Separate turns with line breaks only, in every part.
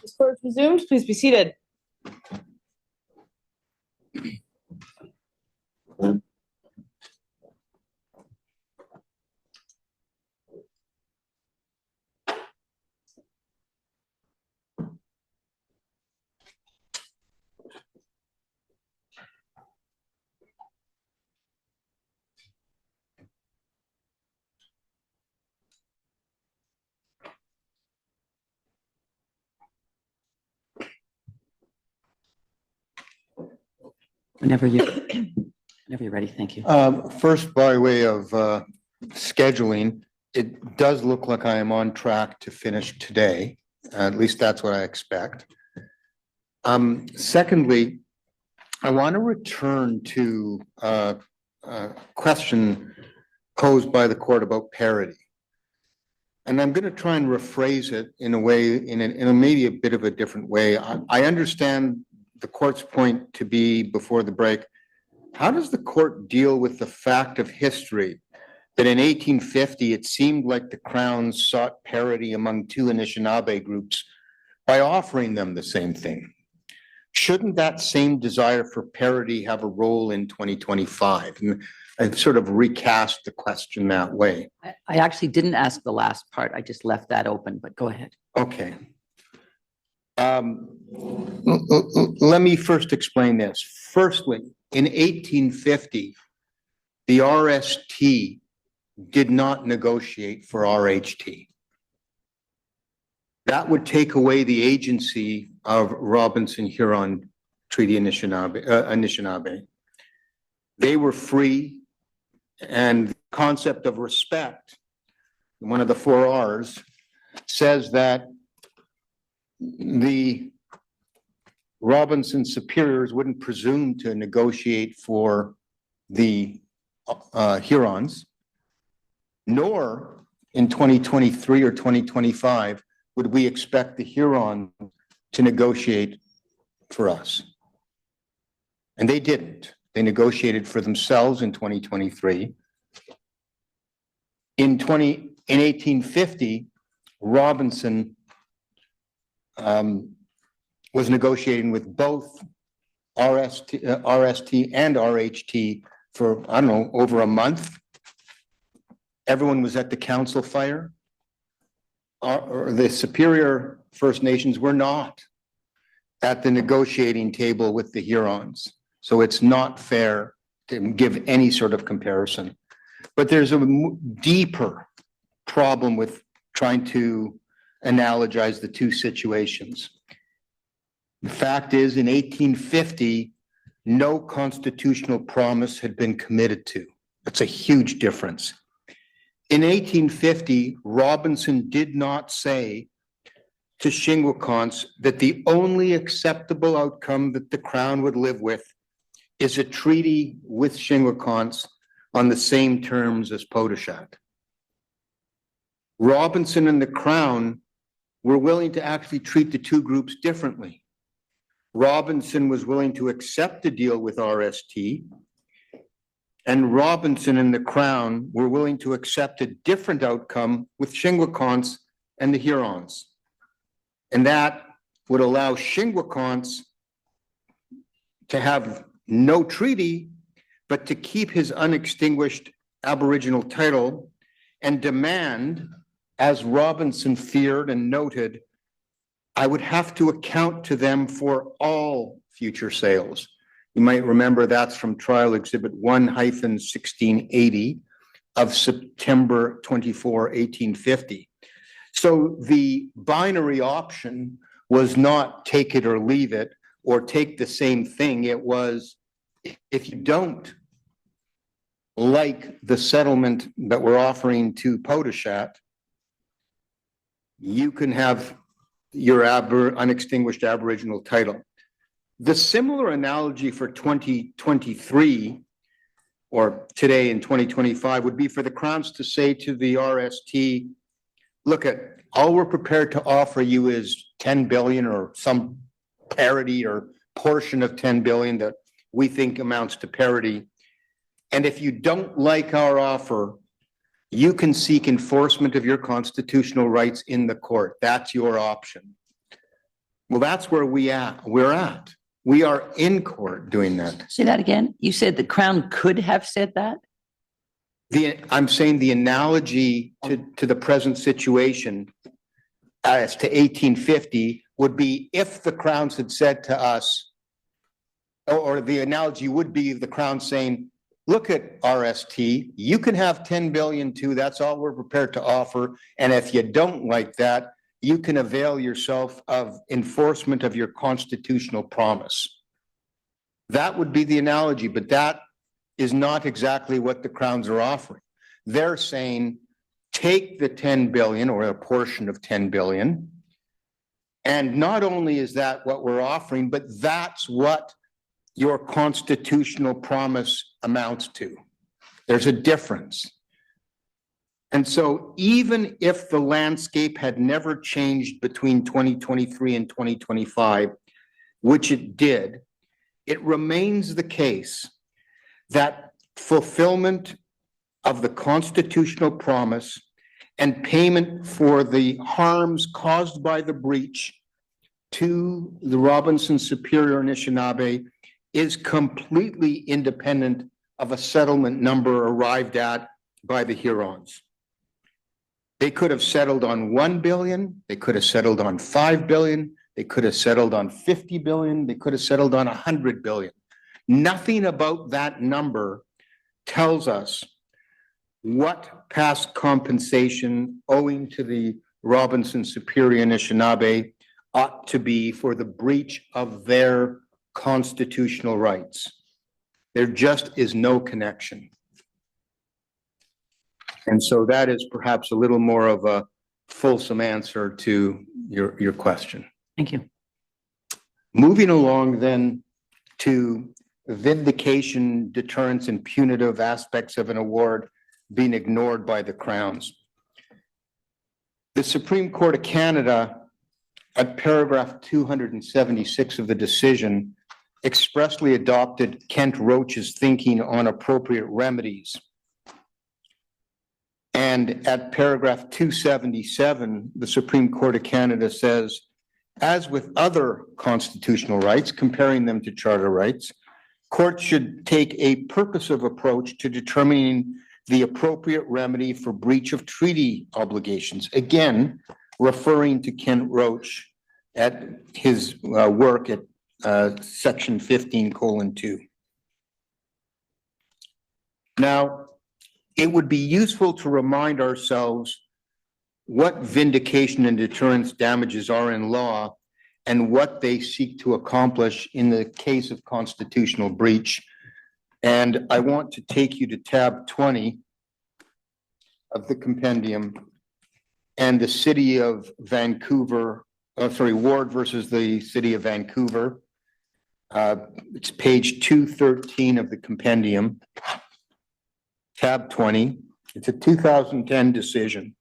This court is resumed. Please be seated.
Whenever you're ready, thank you.
First, by way of scheduling, it does look like I am on track to finish today. At least that's what I expect. Secondly, I want to return to a question posed by the court about parity. And I'm going to try and rephrase it in a way, in a maybe a bit of a different way. I understand the court's point to be before the break. How does the court deal with the fact of history that in 1850, it seemed like the Crown sought parity among two Anishinaabe groups by offering them the same thing? Shouldn't that same desire for parity have a role in 2025? And I've sort of recast the question that way.
I actually didn't ask the last part. I just left that open, but go ahead.
Okay. Let me first explain this. Firstly, in 1850, the RST did not negotiate for RHT. That would take away the agency of Robinson-Huron Treaty Anishinaabe. They were free, and the concept of respect, one of the 4 R's, says that the Robinson superiors wouldn't presume to negotiate for the Hurons, nor in 2023 or 2025 would we expect the Huron to negotiate for us. And they didn't. They negotiated for themselves in 2023. In 1850, Robinson was negotiating with both RST and RHT for, I don't know, over a month. Everyone was at the council fire. The superior First Nations were not at the negotiating table with the Hurons. So it's not fair to give any sort of comparison. But there's a deeper problem with trying to analogize the two situations. The fact is, in 1850, no constitutional promise had been committed to. That's a huge difference. In 1850, Robinson did not say to Shingwakons that the only acceptable outcome that the Crown would live with is a treaty with Shingwakons on the same terms as Potoshat. Robinson and the Crown were willing to actually treat the two groups differently. Robinson was willing to accept a deal with RST, and Robinson and the Crown were willing to accept a different outcome with Shingwakons and the Hurons. And that would allow Shingwakons to have no treaty, but to keep his unextinguished Aboriginal title and demand, as Robinson feared and noted, I would have to account to them for all future sales. You might remember that's from Trial Exhibit 1-1680 of September 24, 1850. So the binary option was not take it or leave it or take the same thing. It was, if you don't like the settlement that we're offering to Potoshat, you can have your unextinguished Aboriginal title. The similar analogy for 2023 or today in 2025 would be for the Crowns to say to the RST, look, at all we're prepared to offer you is 10 billion or some parity or portion of 10 billion that we think amounts to parity. And if you don't like our offer, you can seek enforcement of your constitutional rights in the court. That's your option. Well, that's where we're at. We are in court doing that.
Say that again. You said the Crown could have said that?
I'm saying the analogy to the present situation as to 1850 would be if the Crowns had said to us, or the analogy would be the Crown saying, look at RST, you can have 10 billion too, that's all we're prepared to offer. And if you don't like that, you can avail yourself of enforcement of your constitutional promise. That would be the analogy, but that is not exactly what the Crowns are offering. They're saying, take the 10 billion or a portion of 10 billion. And not only is that what we're offering, but that's what your constitutional promise amounts to. There's a difference. And so even if the landscape had never changed between 2023 and 2025, which it did, it remains the case that fulfillment of the constitutional promise and payment for the harms caused by the breach to the Robinson Superior Anishinaabe is completely independent of a settlement number arrived at by the Hurons. They could have settled on 1 billion, they could have settled on 5 billion, they could have settled on 50 billion, they could have settled on 100 billion. Nothing about that number tells us what past compensation owing to the Robinson Superior Anishinaabe ought to be for the breach of their constitutional rights. There just is no connection. And so that is perhaps a little more of a fulsome answer to your question.
Thank you.
Moving along then to vindication, deterrence, and punitive aspects of an award being ignored by the Crowns. The Supreme Court of Canada, at paragraph 276 of the decision, expressly adopted Kent Roach's thinking on appropriate remedies. And at paragraph 277, the Supreme Court of Canada says, as with other constitutional rights, comparing them to charter rights, courts should take a purposive approach to determining the appropriate remedy for breach of treaty obligations. Again, referring to Kent Roach at his work at section 15:2. Now, it would be useful to remind ourselves what vindication and deterrence damages are in law and what they seek to accomplish in the case of constitutional breach. And I want to take you to tab 20 of the compendium and the city of Vancouver, Ward versus the city of Vancouver. It's page 213 of the compendium, tab 20. It's a 2010 decision.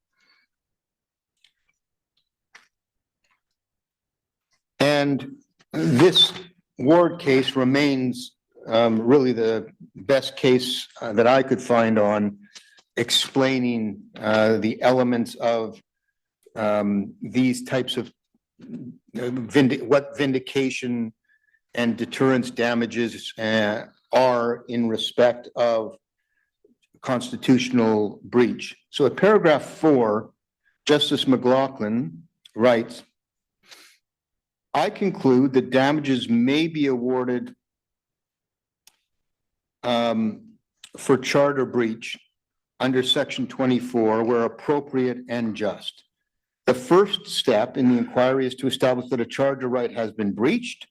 And this Ward case remains really the best case that I could find on explaining the elements of these types of what vindication and deterrence damages are in respect of constitutional breach. So at paragraph 4, Justice McLaughlin writes, I conclude that damages may be awarded for charter breach under section 24 where appropriate and just. The first step in the inquiry is to establish that a charter right has been breached.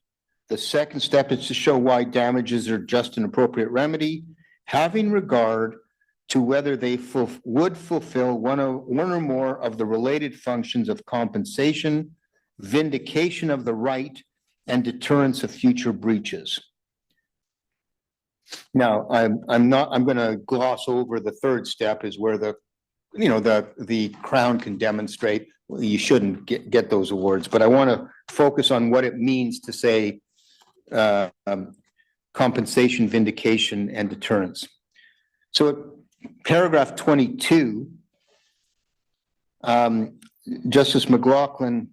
The second step is to show why damages are just an appropriate remedy, having regard to whether they would fulfill one or more of the related functions of compensation, vindication of the right, and deterrence of future breaches. Now, I'm going to gloss over the third step is where the Crown can demonstrate you shouldn't get those awards, but I want to focus on what it means to say compensation, vindication, and deterrence. So paragraph 22, Justice McLaughlin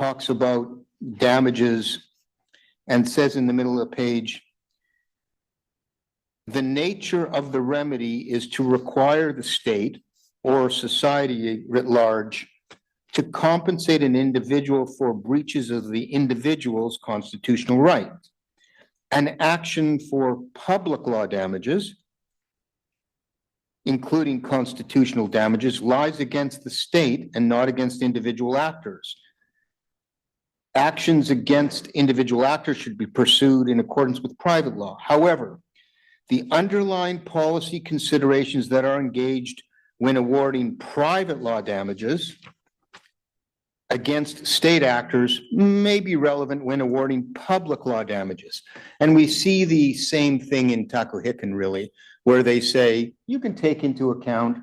talks about damages and says in the middle of the page, the nature of the remedy is to require the state or society writ large to compensate an individual for breaches of the individual's constitutional rights. An action for public law damages, including constitutional damages, lies against the state and not against individual actors. Actions against individual actors should be pursued in accordance with private law. However, the underlying policy considerations that are engaged when awarding private law damages against state actors may be relevant when awarding public law damages. And we see the same thing in Tacohican, really, where they say you can take into account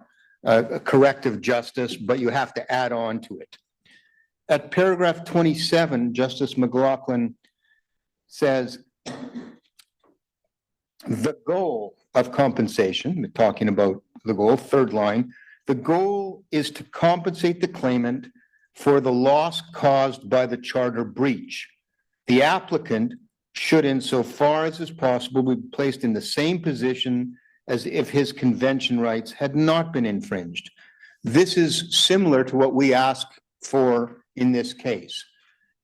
a corrective justice, but you have to add on to it. At paragraph 27, Justice McLaughlin says, the goal of compensation, talking about the goal, third line, the goal is to compensate the claimant for the loss caused by the charter breach. The applicant should, insofar as is possible, be placed in the same position as if his convention rights had not been infringed. This is similar to what we ask for in this case.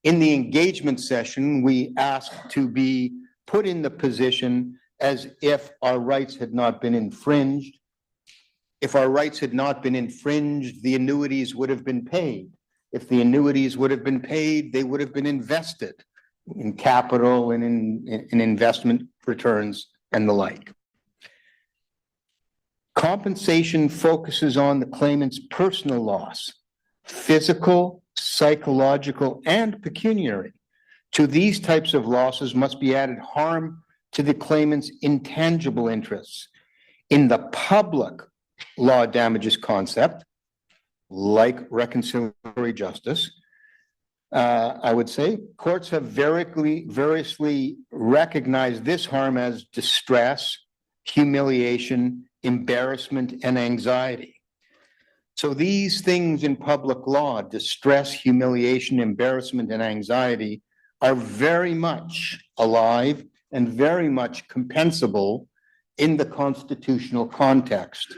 In the engagement session, we ask to be put in the position as if our rights had not been infringed. If our rights had not been infringed, the annuities would have been paid. If the annuities would have been paid, they would have been invested in capital and in investment returns and the like. Compensation focuses on the claimant's personal loss, physical, psychological, and pecuniary. To these types of losses must be added harm to the claimant's intangible interests. In the public law damages concept, like reconciliatory justice, I would say courts have variously recognized this harm as distress, humiliation, embarrassment, and anxiety. So these things in public law, distress, humiliation, embarrassment, and anxiety, are very much alive and very much compensable in the constitutional context.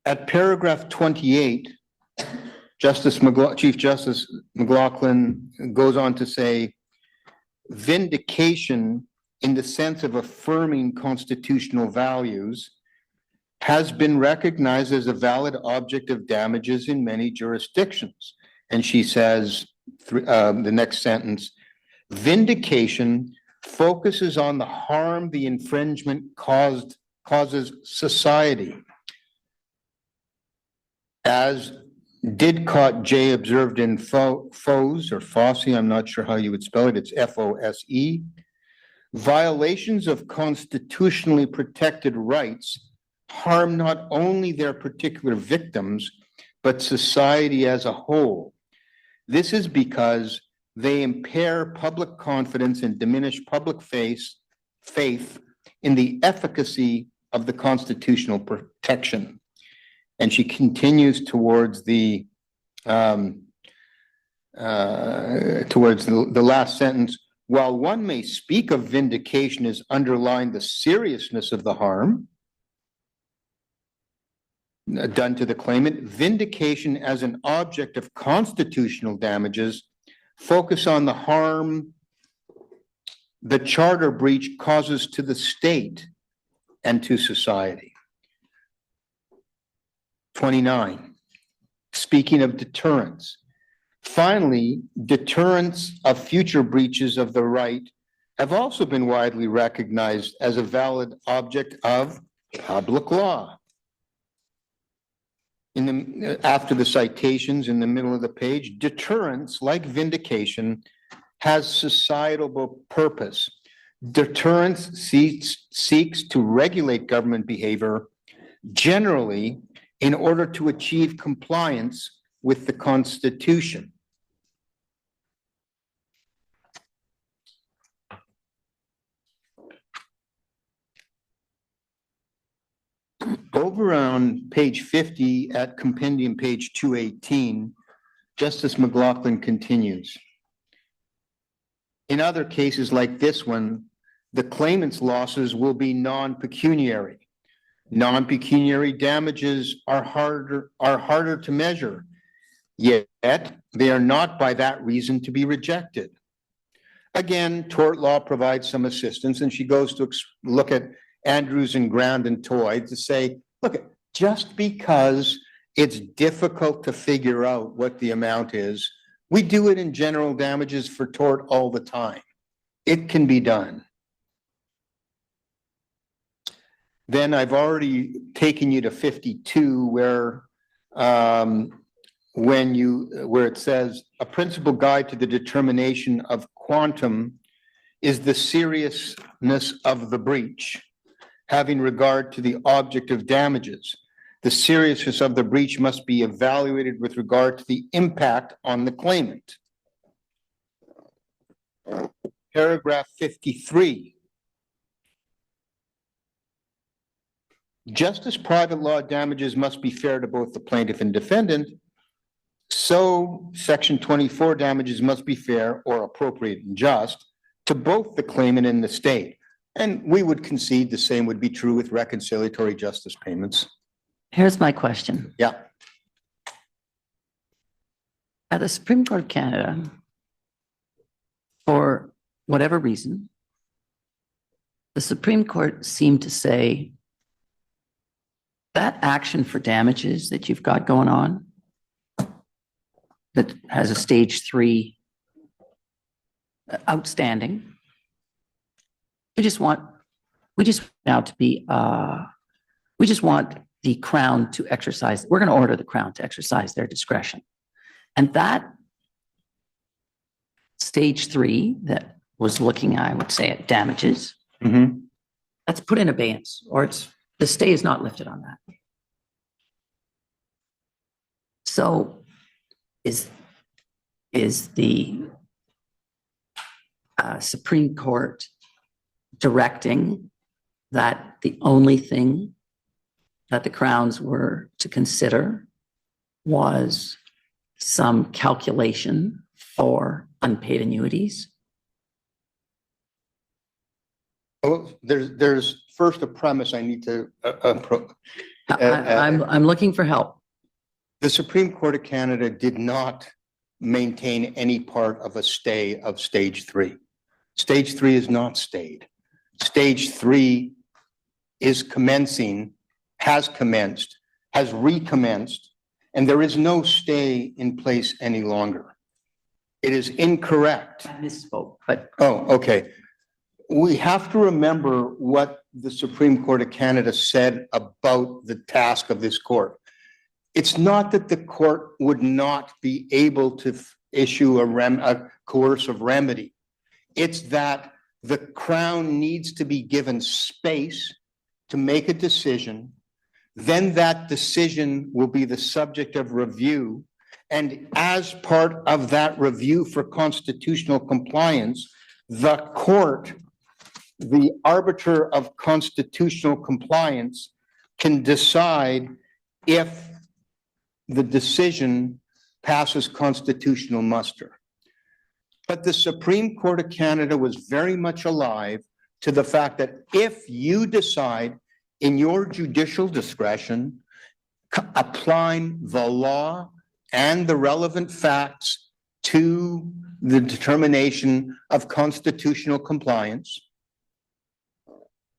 At paragraph 28, Chief Justice McLaughlin goes on to say, vindication in the sense of affirming constitutional values has been recognized as a valid object of damages in many jurisdictions. And she says, the next sentence, vindication focuses on the harm the infringement causes society. As Didcot J observed in Fose or Fosse, I'm not sure how you would spell it, it's F-O-S-E, violations of constitutionally protected rights harm not only their particular victims, but society as a whole. This is because they impair public confidence and diminish public faith in the efficacy of the constitutional protection. And she continues towards the last sentence. While one may speak of vindication as underlying the seriousness of the harm done to the claimant, vindication as an object of constitutional damages focus on the harm the charter breach causes to the state and to society. 29, speaking of deterrence. Finally, deterrence of future breaches of the right have also been widely recognized as a valid object of public law. After the citations in the middle of the page, deterrence, like vindication, has societal purpose. Deterrence seeks to regulate government behavior generally in order to achieve compliance with the Constitution. Over on page 50 at compendium page 218, Justice McLaughlin continues. In other cases like this one, the claimant's losses will be non-pecuniary. Non-pecuniary damages are harder to measure, yet they are not by that reason to be rejected. Again, tort law provides some assistance, and she goes to look at Andrews and Ground and Toy to say, look, just because it's difficult to figure out what the amount is, we do it in general damages for tort all the time. It can be done. Then I've already taken you to 52 where it says a principal guide to the determination of quantum is the seriousness of the breach, having regard to the object of damages. The seriousness of the breach must be evaluated with regard to the impact on the claimant. Paragraph 53. Just as private law damages must be fair to both the plaintiff and defendant, so Section 24 damages must be fair or appropriate and just to both the claimant and the state. And we would concede the same would be true with reconciliatory justice payments.
Here's my question.
Yeah.
At the Supreme Court of Canada, for whatever reason, the Supreme Court seemed to say that action for damages that you've got going on that has a stage 3 outstanding, we just want the Crown to exercise, we're going to order the Crown to exercise their discretion. And that stage 3 that was looking, I would say, at damages, that's put in abeyance, or the stay is not lifted on that. So is the Supreme Court directing that the only thing that the Crowns were to consider was some calculation for unpaid annuities?
Oh, there's first a premise I need to
I'm looking for help.
The Supreme Court of Canada did not maintain any part of a stay of stage 3. Stage 3 is not stayed. Stage 3 is commencing, has commenced, has recommenced, and there is no stay in place any longer. It is incorrect.
I misspoke, but
Oh, okay. We have to remember what the Supreme Court of Canada said about the task of this court. It's not that the court would not be able to issue a coercive remedy. It's that the Crown needs to be given space to make a decision. Then that decision will be the subject of review. And as part of that review for constitutional compliance, the court, the arbiter of constitutional compliance, can decide if the decision passes constitutional muster. But the Supreme Court of Canada was very much alive to the fact that if you decide in your judicial discretion, applying the law and the relevant facts to the determination of constitutional compliance,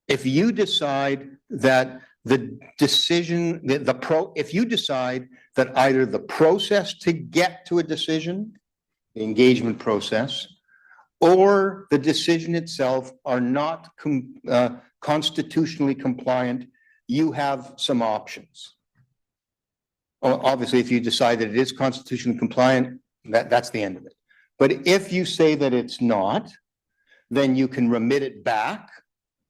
if you decide that the decision, if you decide that either the process to get to a decision, the engagement process, or the decision itself are not constitutionally compliant, you have some options. Obviously, if you decide that it is constitutionally compliant, that's the end of it. But if you say that it's not, then you can remit it back,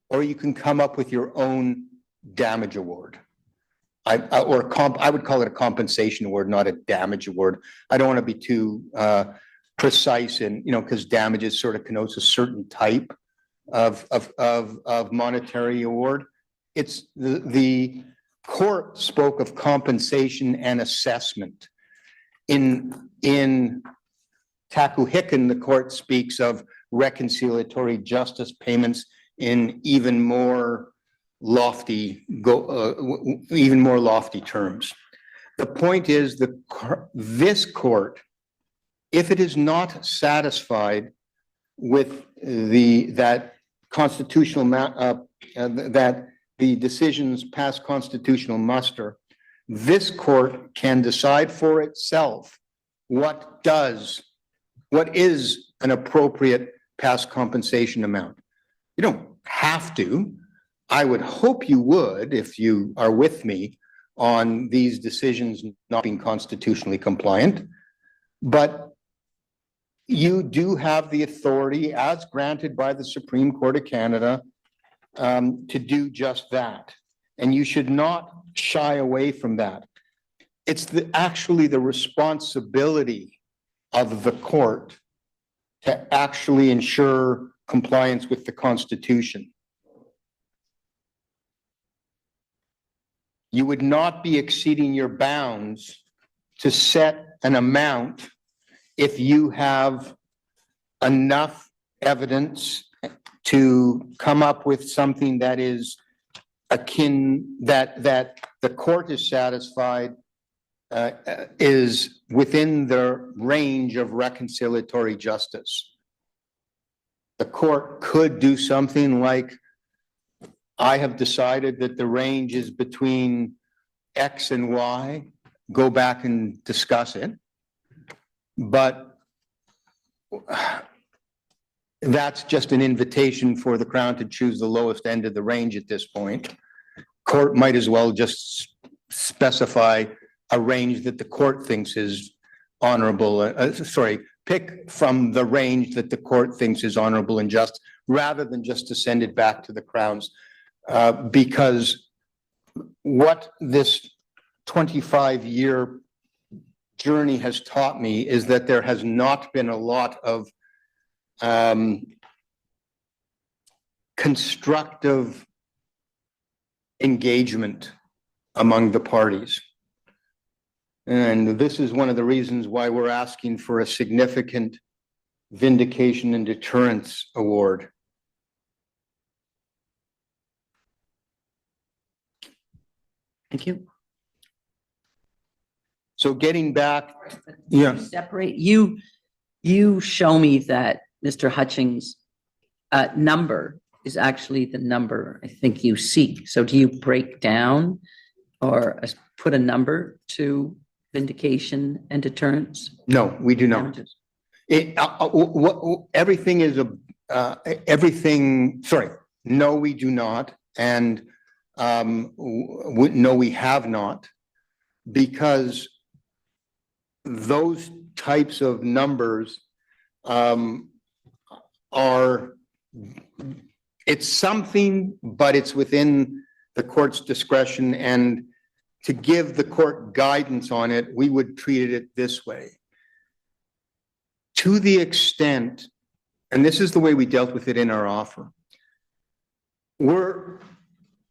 or you can come up with your own damage award. I would call it a compensation award, not a damage award. I don't want to be too precise in, because damages sort of connotes a certain type of monetary award. It's the court spoke of compensation and assessment. in Takuhikan, the court speaks of reconciliatory justice payments in even more lofty terms. The point is that this court, if it is not satisfied with that the decisions pass constitutional muster, this court can decide for itself what is an appropriate past compensation amount. You don't have to. I would hope you would, if you are with me on these decisions not being constitutionally compliant, but you do have the authority, as granted by the Supreme Court of Canada, to do just that. And you should not shy away from that. It's actually the responsibility of the court to actually ensure compliance with the Constitution. You would not be exceeding your bounds to set an amount if you have enough evidence to come up with something that is akin, that the court is satisfied is within the range of reconciliatory justice. The court could do something like, I have decided that the range is between X and Y, go back and discuss it. But that's just an invitation for the Crown to choose the lowest end of the range at this point. Court might as well just specify a range that the court thinks is honorable, pick from the range that the court thinks is honorable and just, rather than just to send it back to the Crowns. Because what this 25-year journey has taught me is that there has not been a lot of constructive engagement among the parties. And this is one of the reasons why we're asking for a significant Vindication and Deterrence Award.
Thank you.
So getting back,
Separate, you show me that Mr. Hutchings' number is actually the number I think you seek. So do you break down or put a number to Vindication and Deterrence?
No, we do not. Everything is no, we do not. And no, we have not, because those types of numbers it's something, but it's within the court's discretion, and to give the court guidance on it, we would treat it this way. To the extent, and this is the way we dealt with it in our offer,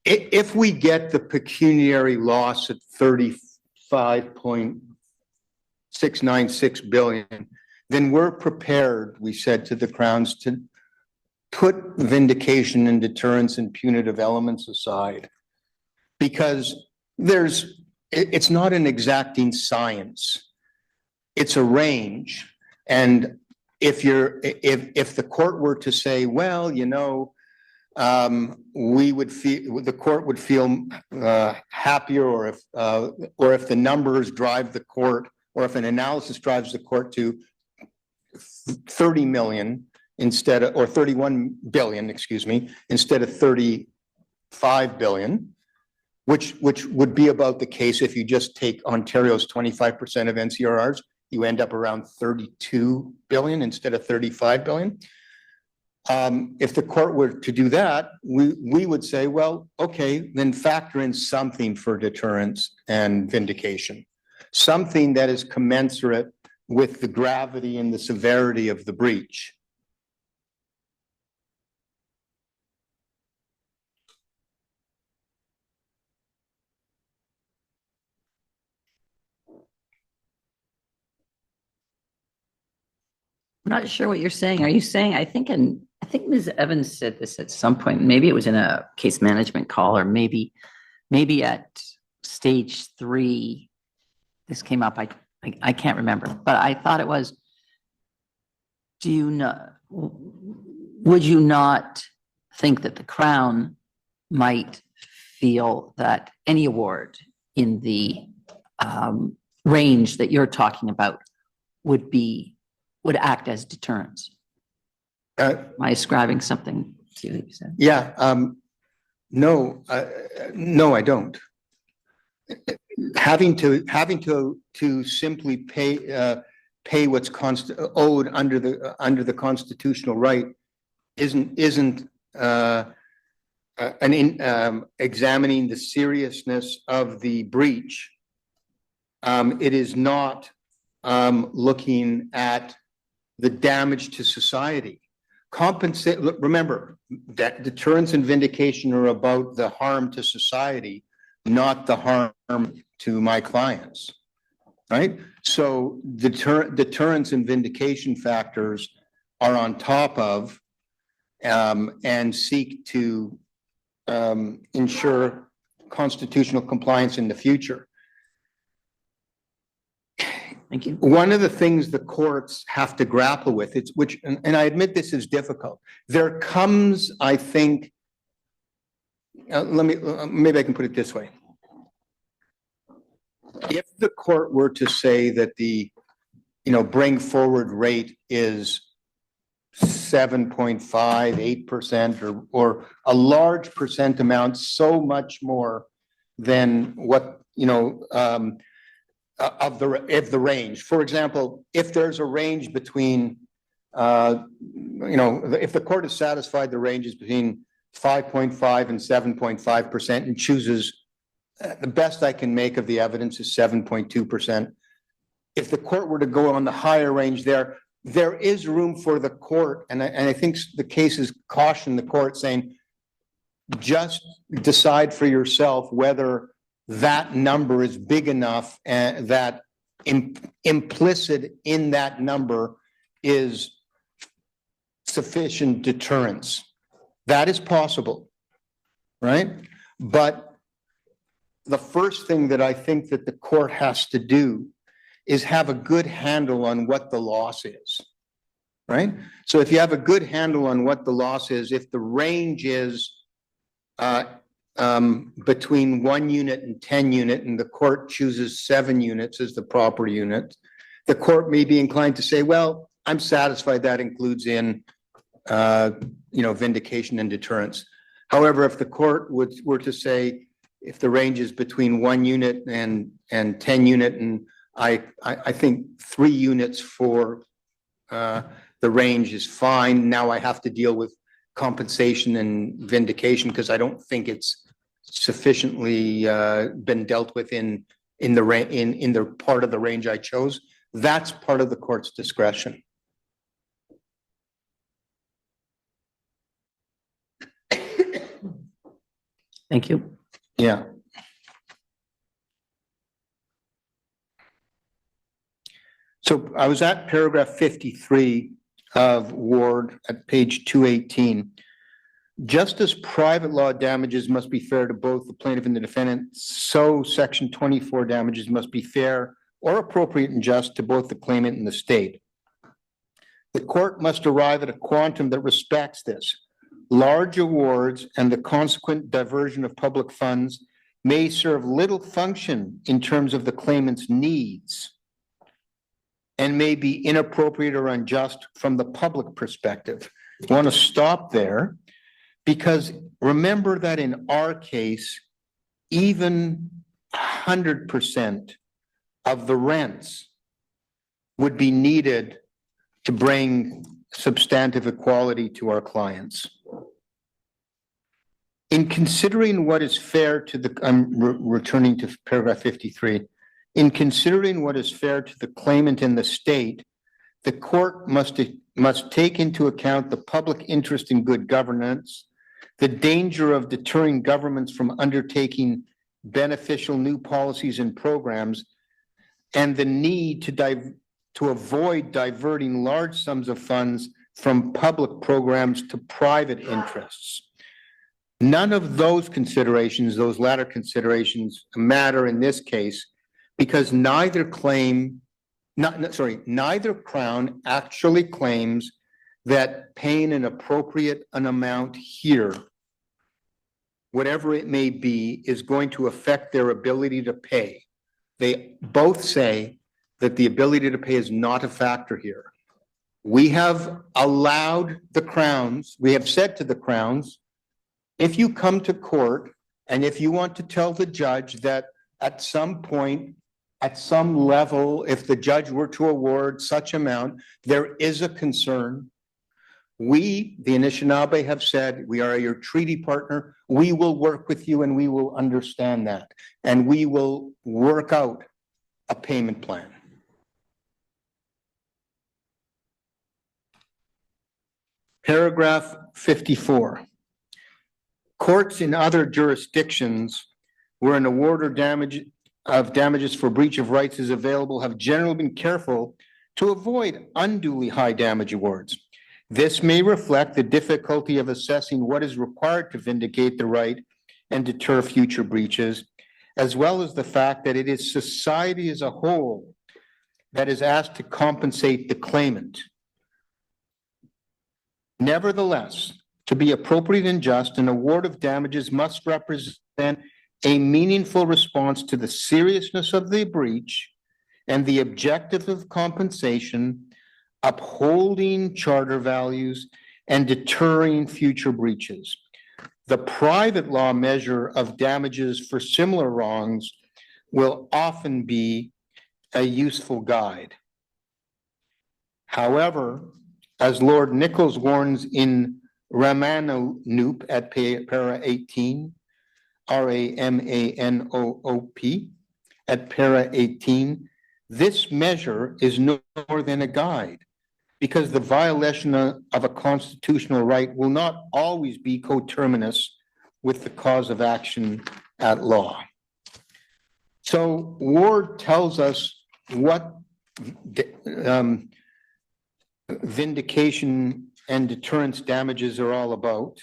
if we get the pecuniary loss at $35.696 billion, then we're prepared, we said to the Crowns, to put Vindication and Deterrence and punitive elements aside, because it's not an exacting science. It's a range. And if the court were to say, well, the court would feel happier, or if the numbers drive the court, or if an analysis drives the court to 30 million or 31 billion, excuse me, instead of 35 billion, which would be about the case if you just take Ontario's 25% of NCRRs, you end up around 32 billion instead of 35 billion. If the court were to do that, we would say, well, okay, then factor in something for deterrence and vindication, something that is commensurate with the gravity and the severity of the breach.
I'm not sure what you're saying. Are you saying, I think Ms. Evans said this at some point, maybe it was in a case management call, or maybe at stage 3, this came up. I can't remember, but I thought it was, would you not think that the Crown might feel that any award in the range that you're talking about would act as deterrence? Am I ascribing something to what you said?
Yeah, no, I don't. Having to simply pay what's owed under the constitutional right isn't examining the seriousness of the breach. It is not looking at the damage to society. Remember that deterrence and vindication are about the harm to society, not the harm to my clients, right? So deterrence and vindication factors are on top of and seek to ensure constitutional compliance in the future.
Thank you.
One of the things the courts have to grapple with, and I admit this is difficult. There comes, I think, maybe I can put it this way. If the court were to say that the, bring forward rate is 7.5, 8%, or a large percent amount, so much more than what, of the range. For example, if there's a range between, if the court is satisfied the range is between 5.5 and 7.5% and chooses, the best I can make of the evidence is 7.2%. If the court were to go on the higher range there is room for the court, and I think the cases caution the court saying, just decide for yourself whether that number is big enough and that implicit in that number is sufficient deterrence. That is possible, right? But the first thing that I think that the court has to do is have a good handle on what the loss is, right? So if you have a good handle on what the loss is, if the range is between 1 unit and 10 unit, and the court chooses 7 units as the proper unit, the court may be inclined to say, well, I'm satisfied that includes in, vindication and deterrence. However, if the court were to say, if the range is between 1 unit and 10 unit, and I think 3 units for the range is fine. Now I have to deal with compensation and vindication because I don't think it's sufficiently been dealt with in the part of the range I chose. That's part of the court's discretion.
Thank you.
Yeah. So I was at paragraph 53 of Ward at page 218. Just as private law damages must be fair to both the plaintiff and the defendant, so section 24 damages must be fair or appropriate and just to both the claimant and the state. The court must arrive at a quantum that respects this. Large awards and the consequent diversion of public funds may serve little function in terms of the claimant's needs and may be inappropriate or unjust from the public perspective. I want to stop there because remember that in our case, even 100% of the rents would be needed to bring substantive equality to our clients. In considering what is fair to the, I'm returning to paragraph 53. In considering what is fair to the claimant and the state, the court must take into account the public interest in good governance, the danger of deterring governments from undertaking beneficial new policies and programs, and the need to to avoid diverting large sums of funds from public programs to private interests. None of those considerations, those latter considerations, matter in this case because neither Crown actually claims that paying an appropriate amount here, whatever it may be, is going to affect their ability to pay. They both say that the ability to pay is not a factor here. We have allowed the Crowns, we have said to the Crowns, if you come to court and if you want to tell the judge that at some point, at some level, if the judge were to award such amount, there is a concern. We, the Anishinaabe, have said, we are your treaty partner. We will work with you and we will understand that. And we will work out a payment plan. Paragraph 54. Courts in other jurisdictions where an award or damages for breach of rights is available have generally been careful to avoid unduly high damage awards. This may reflect the difficulty of assessing what is required to vindicate the right and deter future breaches, as well as the fact that it is society as a whole that is asked to compensate the claimant. Nevertheless, to be appropriate and just, an award of damages must represent a meaningful response to the seriousness of the breach and the objective of compensation, upholding charter values, and deterring future breaches. The private law measure of damages for similar wrongs will often be a useful guide. However, as Lord Nichols warns in Ramanoop at para 18, Ramanoop at para 18, this measure is no more than a guide because the violation of a constitutional right will not always be coterminous with the cause of action at law. So Ward tells us what vindication and deterrence damages are all about.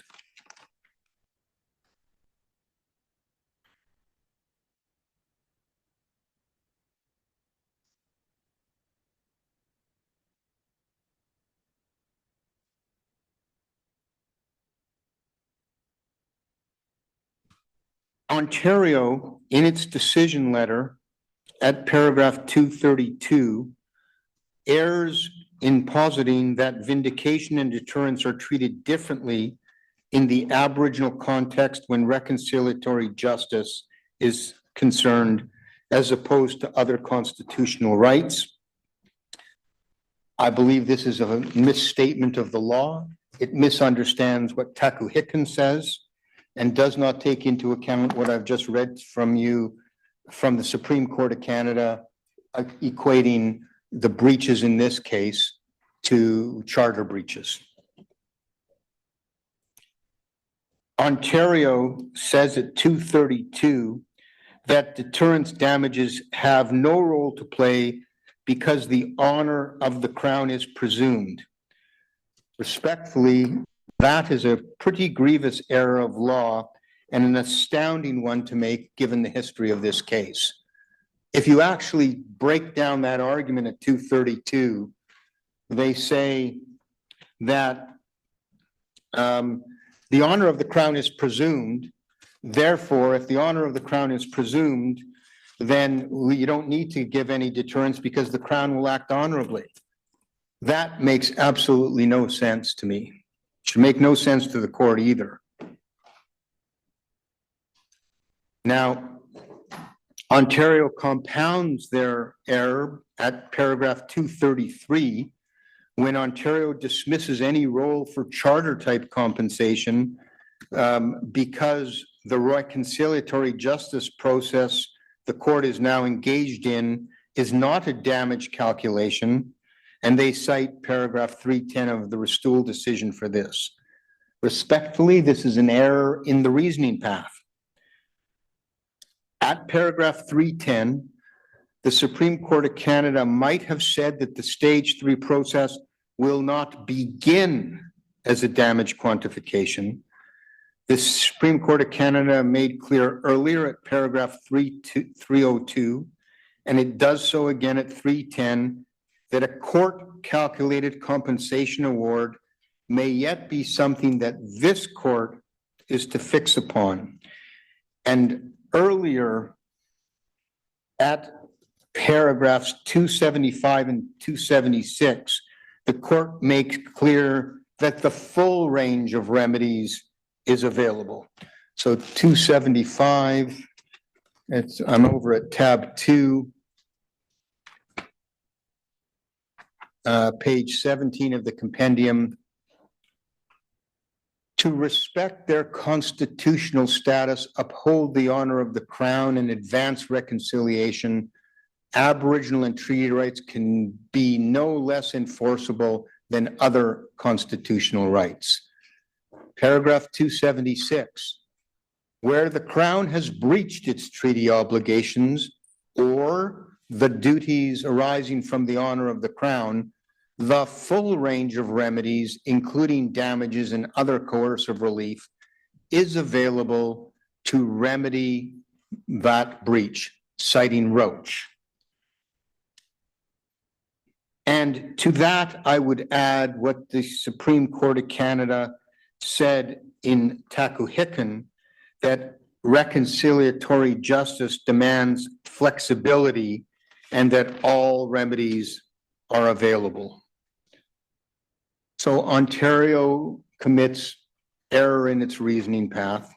Ontario, in its decision letter at paragraph 232, errs in positing that vindication and deterrence are treated differently in the Aboriginal context when reconciliatory justice is concerned, as opposed to other constitutional rights. I believe this is a misstatement of the law. It misunderstands what Taku Hicken says and does not take into account what I've just read from you from the Supreme Court of Canada, equating the breaches in this case to charter breaches. Ontario says at 232 that deterrence damages have no role to play because the honor of the Crown is presumed. Respectfully, that is a pretty grievous error of law and an astounding one to make given the history of this case. If you actually break down that argument at 232, they say that the honor of the Crown is presumed. Therefore, if the honor of the Crown is presumed, then you don't need to give any deterrence because the Crown will act honorably. That makes absolutely no sense to me. Should make no sense to the court either. Now, Ontario compounds their error at paragraph 233 when Ontario dismisses any role for charter type compensation because the reconciliatory justice process the court is now engaged in is not a damage calculation, and they cite paragraph 310 of the Restool decision for this. Respectfully, this is an error in the reasoning path. At paragraph 310, the Supreme Court of Canada might have said that the stage 3 process will not begin as a damage quantification. The Supreme Court of Canada made clear earlier at paragraph 302, and it does so again at 310, that a court calculated compensation award may yet be something that this court is to fix upon. And earlier at paragraphs 275 and 276, the court makes clear that the full range of remedies is available. So 275, I'm over at tab 2, page 17 of the compendium. To respect their constitutional status, uphold the honor of the Crown, and advance reconciliation, Aboriginal and treaty rights can be no less enforceable than other constitutional rights. Paragraph 276, where the Crown has breached its treaty obligations or the duties arising from the honor of the Crown, the full range of remedies, including damages and other coercive relief, is available to remedy that breach, citing Roach. And to that, I would add what the Supreme Court of Canada said in Takuhikan, that reconciliatory justice demands flexibility and that all remedies are available. So Ontario commits error in its reasoning path.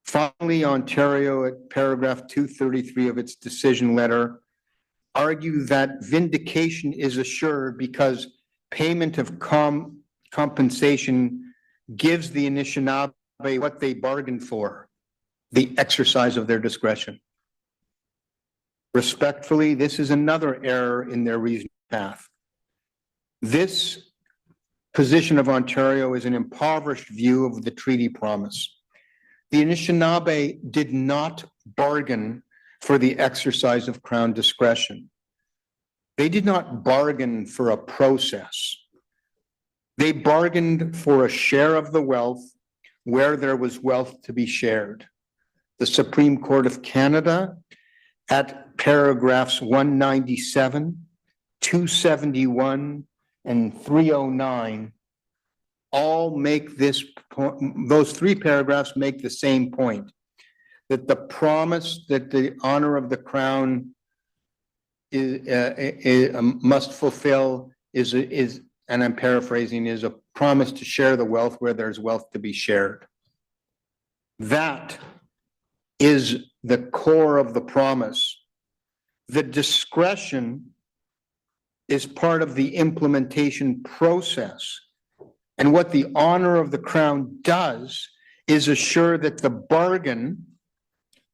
Finally, Ontario at paragraph 233 of its decision letter argue that vindication is assured because payment of compensation gives the Anishinaabe what they bargained for, the exercise of their discretion. Respectfully, this is another error in their reasoning path. This position of Ontario is an impoverished view of the treaty promise. The Anishinaabe did not bargain for the exercise of Crown discretion. They did not bargain for a process. They bargained for a share of the wealth where there was wealth to be shared. The Supreme Court of Canada at paragraphs 197, 271, and 309 all make this point. Those three paragraphs make the same point, that the promise that the honor of the Crown must fulfill is, and I'm paraphrasing, is a promise to share the wealth where there's wealth to be shared. That is the core of the promise. The discretion is part of the implementation process. And what the honor of the Crown does is assure that the bargain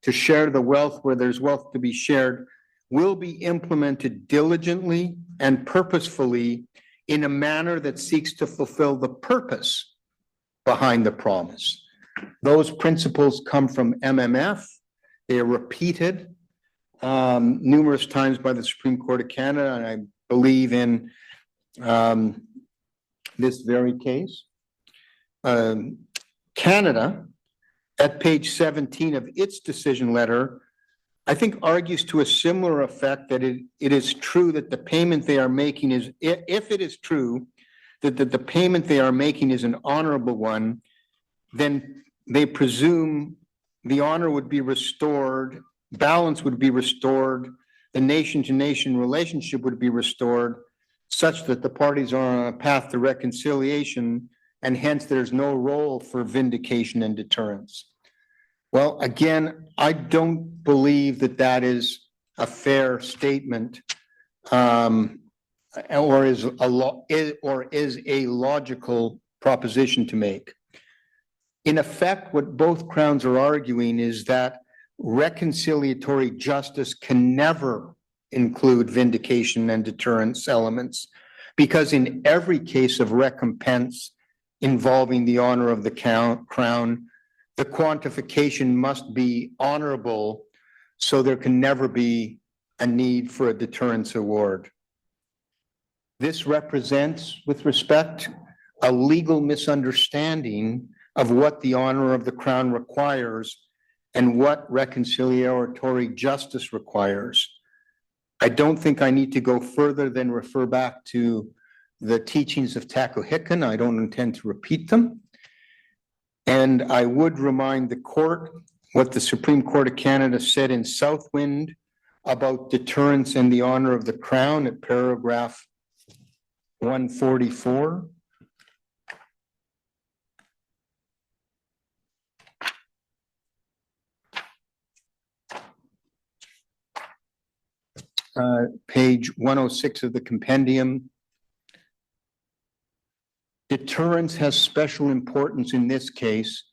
to share the wealth where there's wealth to be shared will be implemented diligently and purposefully in a manner that seeks to fulfill the purpose behind the promise. Those principles come from MMF. They are repeated numerous times by the Supreme Court of Canada, and I believe in this very case. Canada, at page 17 of its decision letter, I think argues to a similar effect that it is true that the payment they are making is, if it is true that the payment they are making is an honorable one, then they presume the honor would be restored, balance would be restored, the nation-to-nation relationship would be restored, such that the parties are on a path to reconciliation, and hence there's no role for vindication and deterrence. Well, again, I don't believe that that is a fair statement, or is a logical proposition to make. In effect, what both Crowns are arguing is that reconciliatory justice can never include vindication and deterrence elements, because in every case of recompense involving the honor of the Crown, the quantification must be honorable, so there can never be a need for a deterrence award. This represents, with respect, a legal misunderstanding of what the honor of the Crown requires and what reconciliatory justice requires. I don't think I need to go further than refer back to the teachings of Tacohican. I don't intend to repeat them. And I would remind the court what the Supreme Court of Canada said in Southwind about deterrence and the honor of the Crown at paragraph 144. Page 106 of the compendium. Deterrence has special importance in this case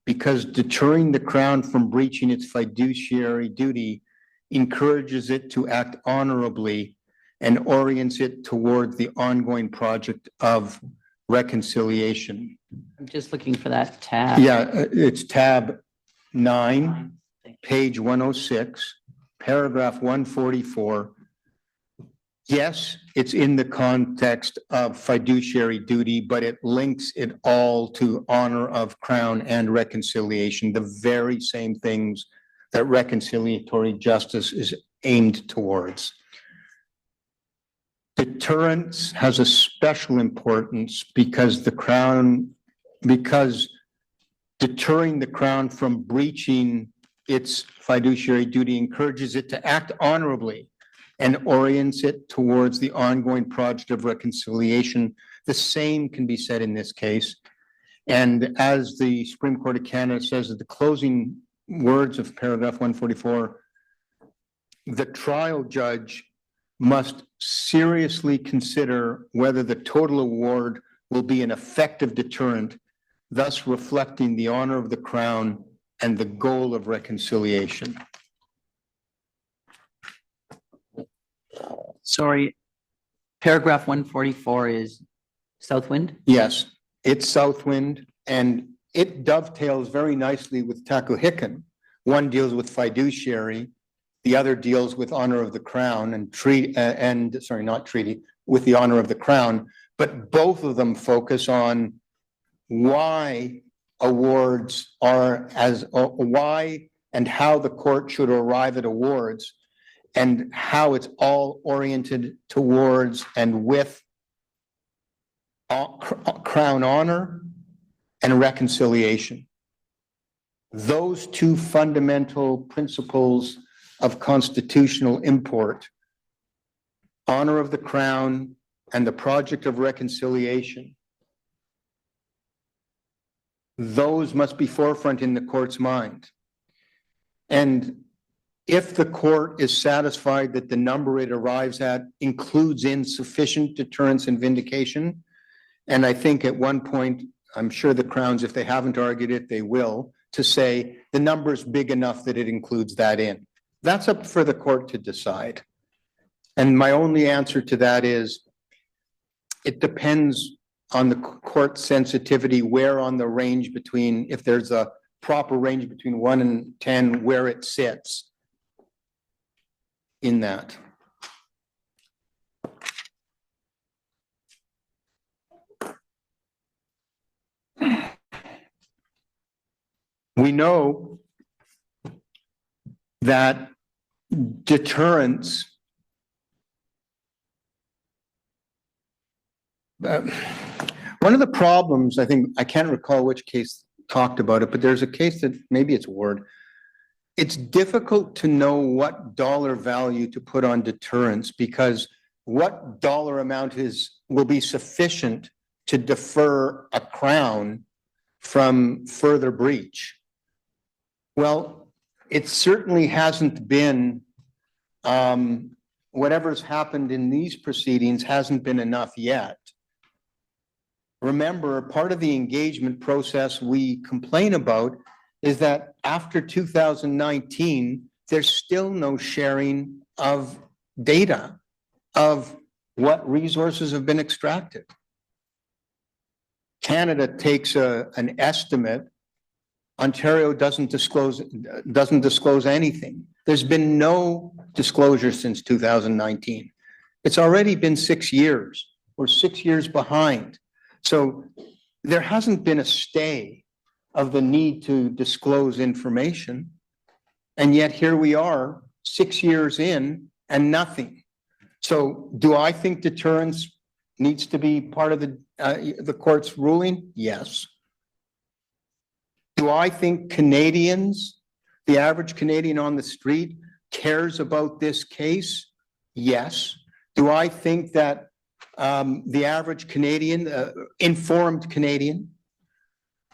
because deterring the Crown from breaching its fiduciary duty encourages it to act honorably and orients it towards the ongoing project of reconciliation.
I'm just looking for that tab.
Yeah, it's tab 9, page 106, paragraph 144. Yes, it's in the context of fiduciary duty, but it links it all to honor of Crown and reconciliation, the very same things that reconciliatory justice is aimed towards. Deterrence has a special importance because deterring the Crown from breaching its fiduciary duty encourages it to act honorably and orients it towards the ongoing project of reconciliation. The same can be said in this case. And as the Supreme Court of Canada says at the closing words of paragraph 144, the trial judge must seriously consider whether the total award will be an effective deterrent, thus reflecting the honor of the Crown and the goal of reconciliation.
Sorry, paragraph 144 is Southwind?
Yes, it's Southwind, and it dovetails very nicely with Tacohican. One deals with fiduciary, the other deals with honor of the Crown and with the honor of the Crown, but both of them focus on why awards are why and how the court should arrive at awards and how it's all oriented towards and with Crown honor and reconciliation. Those two fundamental principles of constitutional import, honor of the Crown and the project of reconciliation, those must be forefront in the court's mind. And if the court is satisfied that the number it arrives at includes in sufficient deterrence and vindication, and I think at one point, I'm sure the Crowns, if they haven't argued it, they will, to say the number is big enough that it includes that in. That's up for the court to decide. And my only answer to that is, it depends on the court sensitivity, where on the range between, if there's a proper range between 1 and 10, where it sits in that. We know that deterrence one of the problems, I think, I can't recall which case talked about it, but there's a case that maybe it's Ward. It's difficult to know what dollar value to put on deterrence because what dollar amount will be sufficient to defer a Crown from further breach. Well, it certainly hasn't been, whatever's happened in these proceedings hasn't been enough yet. Remember, part of the engagement process we complain about is that after 2019, there's still no sharing of data of what resources have been extracted. Canada takes an estimate Ontario doesn't disclose anything. There's been no disclosure since 2019. It's already been 6 years. We're 6 years behind. So there hasn't been a stay of the need to disclose information. And yet here we are 6 years in and nothing. So do I think deterrence needs to be part of the court's ruling? Yes. Do I think Canadians, the average Canadian on the street, cares about this case? Yes. Do I think that the average Canadian, informed Canadian,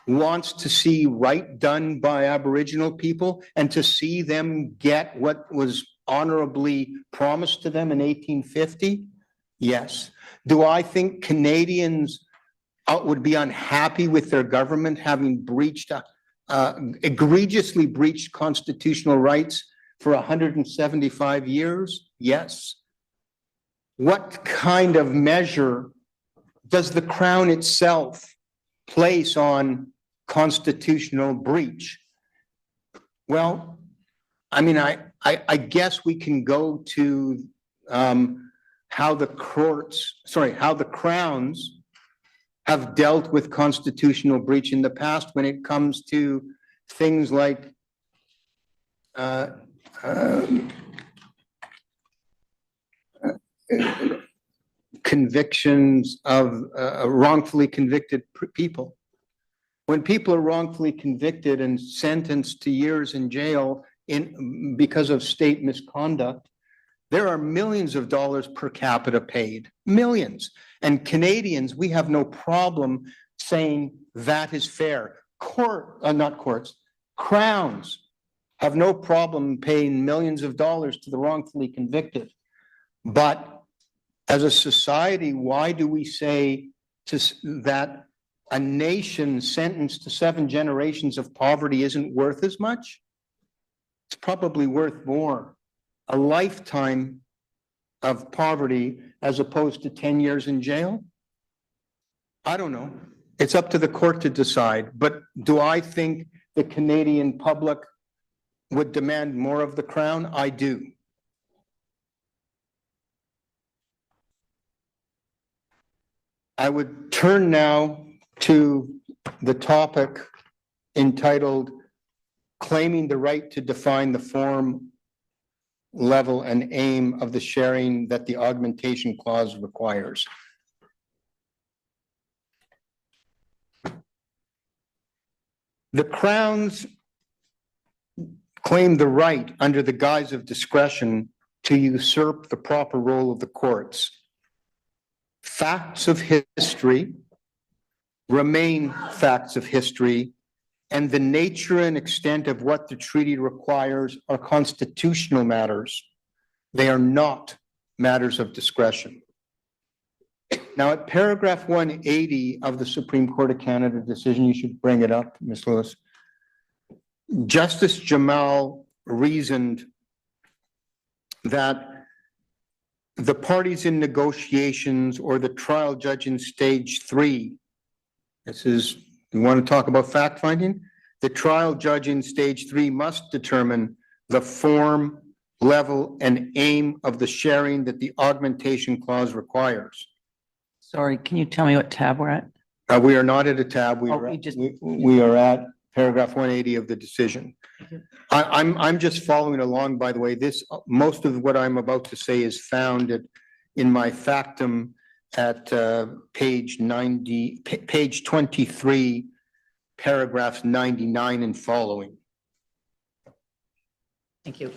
wants to see right done by Aboriginal people and to see them get what was honorably promised to them in 1850? Yes. Do I think Canadians would be unhappy with their government having breached, egregiously breached constitutional rights for 175 years? Yes. What kind of measure does the Crown itself place on constitutional breach? Well, I mean, I guess we can go to how the Crowns have dealt with constitutional breach in the past when it comes to things like convictions of wrongfully convicted people. When people are wrongfully convicted and sentenced to years in jail because of state misconduct, there are millions of dollars per capita paid, millions. And Canadians, we have no problem saying that is fair. Crowns have no problem paying millions of dollars to the wrongfully convicted. But as a society, why do we say that a nation sentenced to 7 generations of poverty isn't worth as much? It's probably worth more. A lifetime of poverty as opposed to 10 years in jail? I don't know. It's up to the court to decide. But do I think the Canadian public would demand more of the Crown? I do. I would turn now to the topic entitled Claiming the Right to Define the Form, Level, and Aim of the Sharing that the Augmentation Clause requires. The Crowns claim the right under the guise of discretion to usurp the proper role of the courts. Facts of history remain facts of history, and the nature and extent of what the treaty requires are constitutional matters. They are not matters of discretion. Now, at paragraph 180 of the Supreme Court of Canada decision, you should bring it up, Ms. Lewis. Justice Jamal reasoned that the parties in negotiations or the trial judge in stage 3, you want to talk about fact finding? The trial judge in stage 3 must determine the form, level, and aim of the sharing that the Augmentation Clause requires.
Sorry, can you tell me what tab we're at?
We are not at a tab. We are at paragraph 180 of the decision. I'm just following along, by the way. Most of what I'm about to say is found in my factum at page 23, paragraphs 99 and following.
Thank you.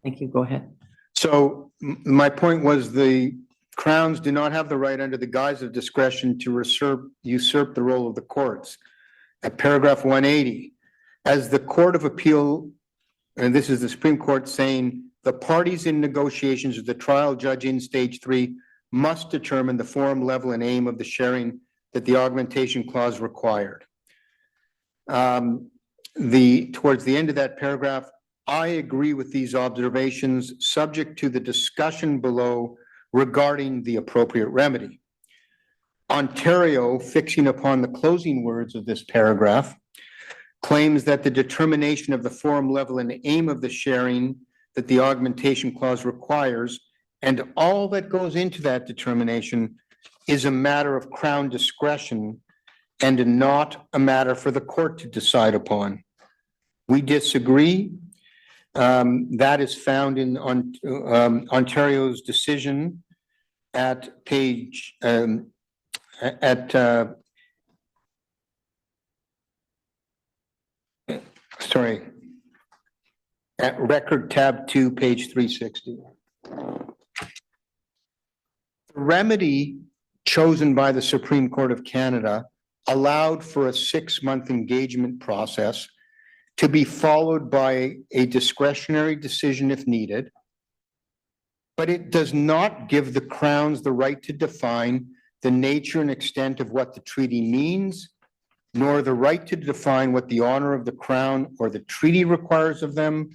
Thank you. Go ahead.
So my point was the Crowns do not have the right under the guise of discretion to usurp the role of the courts. At paragraph 180, as the Court of Appeal, and this is the Supreme Court saying, the parties in negotiations with the trial judge in stage 3 must determine the form, level, and aim of the sharing that the Augmentation Clause required. Towards the end of that paragraph, I agree with these observations, subject to the discussion below regarding the appropriate remedy. Ontario, fixing upon the closing words of this paragraph, claims that the determination of the forum level and aim of the sharing that the augmentation clause requires, and all that goes into that determination, is a matter of Crown discretion and not a matter for the court to decide upon. We disagree. That is found in Ontario's decision at page at record tab 2, page 360. The remedy chosen by the Supreme Court of Canada allowed for a 6-month engagement process to be followed by a discretionary decision if needed, but it does not give the Crowns the right to define the nature and extent of what the treaty means, nor the right to define what the honor of the Crown or the treaty requires of them,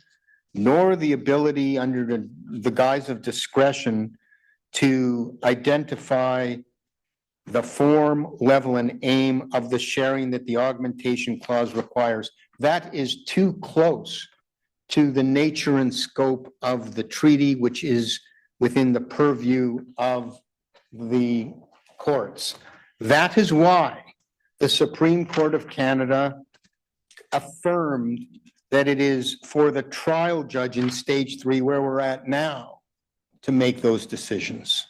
nor the ability under the guise of discretion to identify the form, level, and aim of the sharing that the augmentation clause requires. That is too close to the nature and scope of the treaty, which is within the purview of the courts. That is why the Supreme Court of Canada affirmed that it is for the trial judge in stage 3, where we're at now, to make those decisions.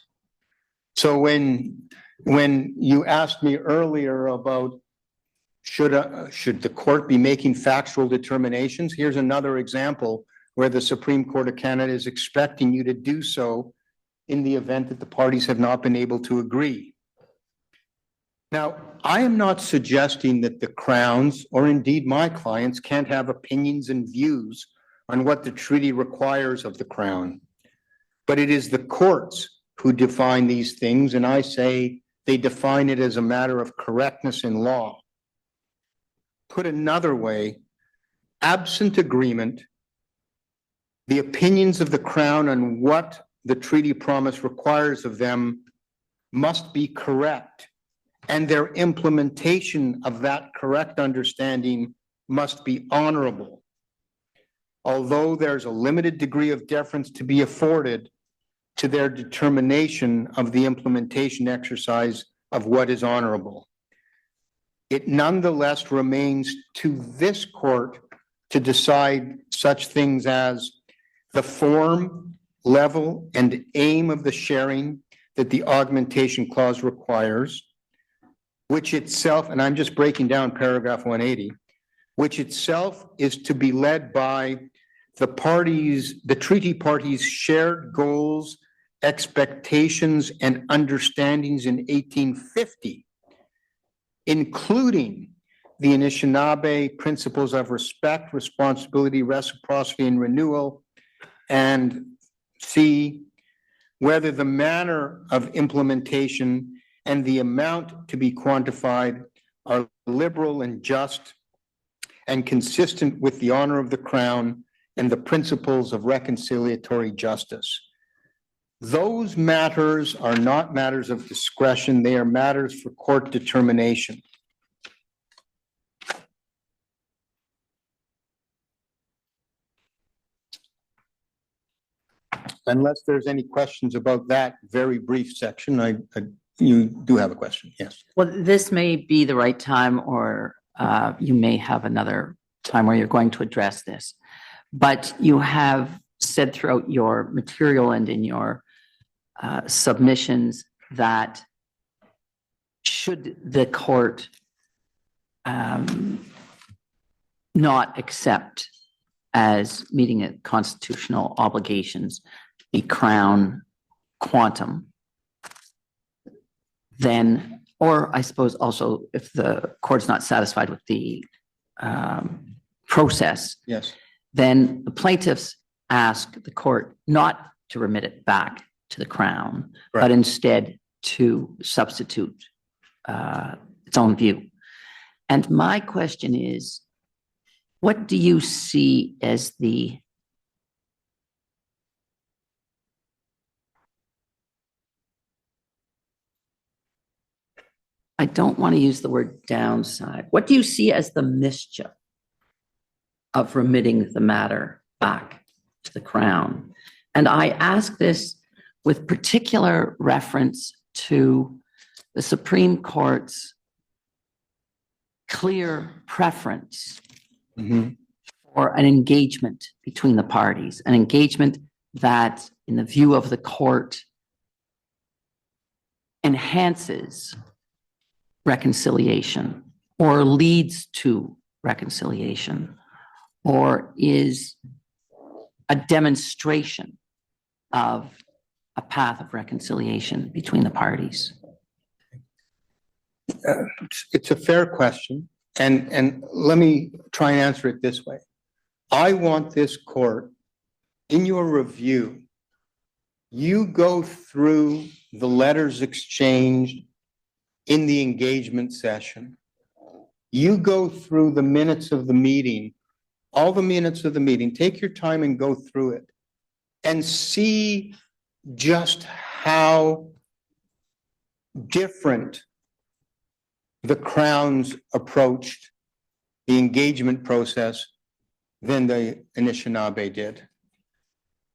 So when you asked me earlier about should the court be making factual determinations, here's another example where the Supreme Court of Canada is expecting you to do so in the event that the parties have not been able to agree. Now, I am not suggesting that the Crowns, or indeed my clients, can't have opinions and views on what the treaty requires of the Crown. But it is the courts who define these things, and I say they define it as a matter of correctness in law. Put another way, absent agreement, the opinions of the Crown on what the treaty promise requires of them must be correct, and their implementation of that correct understanding must be honorable. Although there's a limited degree of deference to be afforded to their determination of the implementation exercise of what is honorable, it nonetheless remains to this court to decide such things as the form, level, and aim of the sharing that the augmentation clause requires, which itself, and I'm just breaking down paragraph 180, which itself is to be led by the parties, the treaty parties' shared goals, expectations, and understandings in 1850, including the Anishinaabe principles of respect, responsibility, reciprocity, and renewal, and C, whether the manner of implementation and the amount to be quantified are liberal and just and consistent with the honor of the Crown and the principles of reconciliatory justice. Those matters are not matters of discretion, they are matters for court determination. Unless there's any questions about that very brief section, you do have a question, yes.
Well, this may be the right time, or you may have another time where you're going to address this. But you have said throughout your material and in your submissions that should the court not accept as meeting its constitutional obligations the Crown quantum, then, or I suppose also if the court's not satisfied with the process,
Yes.
then the plaintiffs ask the court not to remit it back to the Crown,
Right.
but instead to substitute its own view. And my question is, what do you see as the I don't want to use the word downside. What do you see as the mischief of remitting the matter back to the Crown? And I ask this with particular reference to the Supreme Court's clear preference for an engagement between the parties, an engagement that, in the view of the court, enhances reconciliation or leads to reconciliation or is a demonstration of a path of reconciliation between the parties?
It's a fair question, and let me try and answer it this way. I want this court, in your review, you go through the letters exchanged in the engagement session. You go through the minutes of the meeting, all the minutes of the meeting. Take your time and go through it and see just how different the Crown's approached the engagement process than the Anishinaabe did.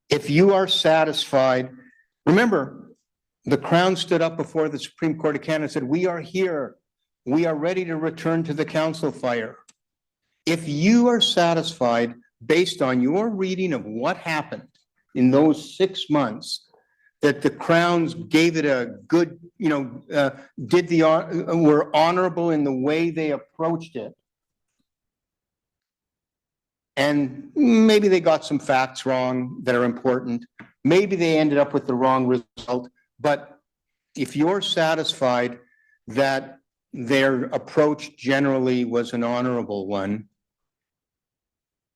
If you are satisfied, remember, the Crown stood up before the Supreme Court of Canada and said, we are here. We are ready to return to the council fire. If you are satisfied based on your reading of what happened in those 6 months, that the Crowns gave it a good, were honorable in the way they approached it. And maybe they got some facts wrong that are important. Maybe they ended up with the wrong result. But if you're satisfied that their approach generally was an honorable one,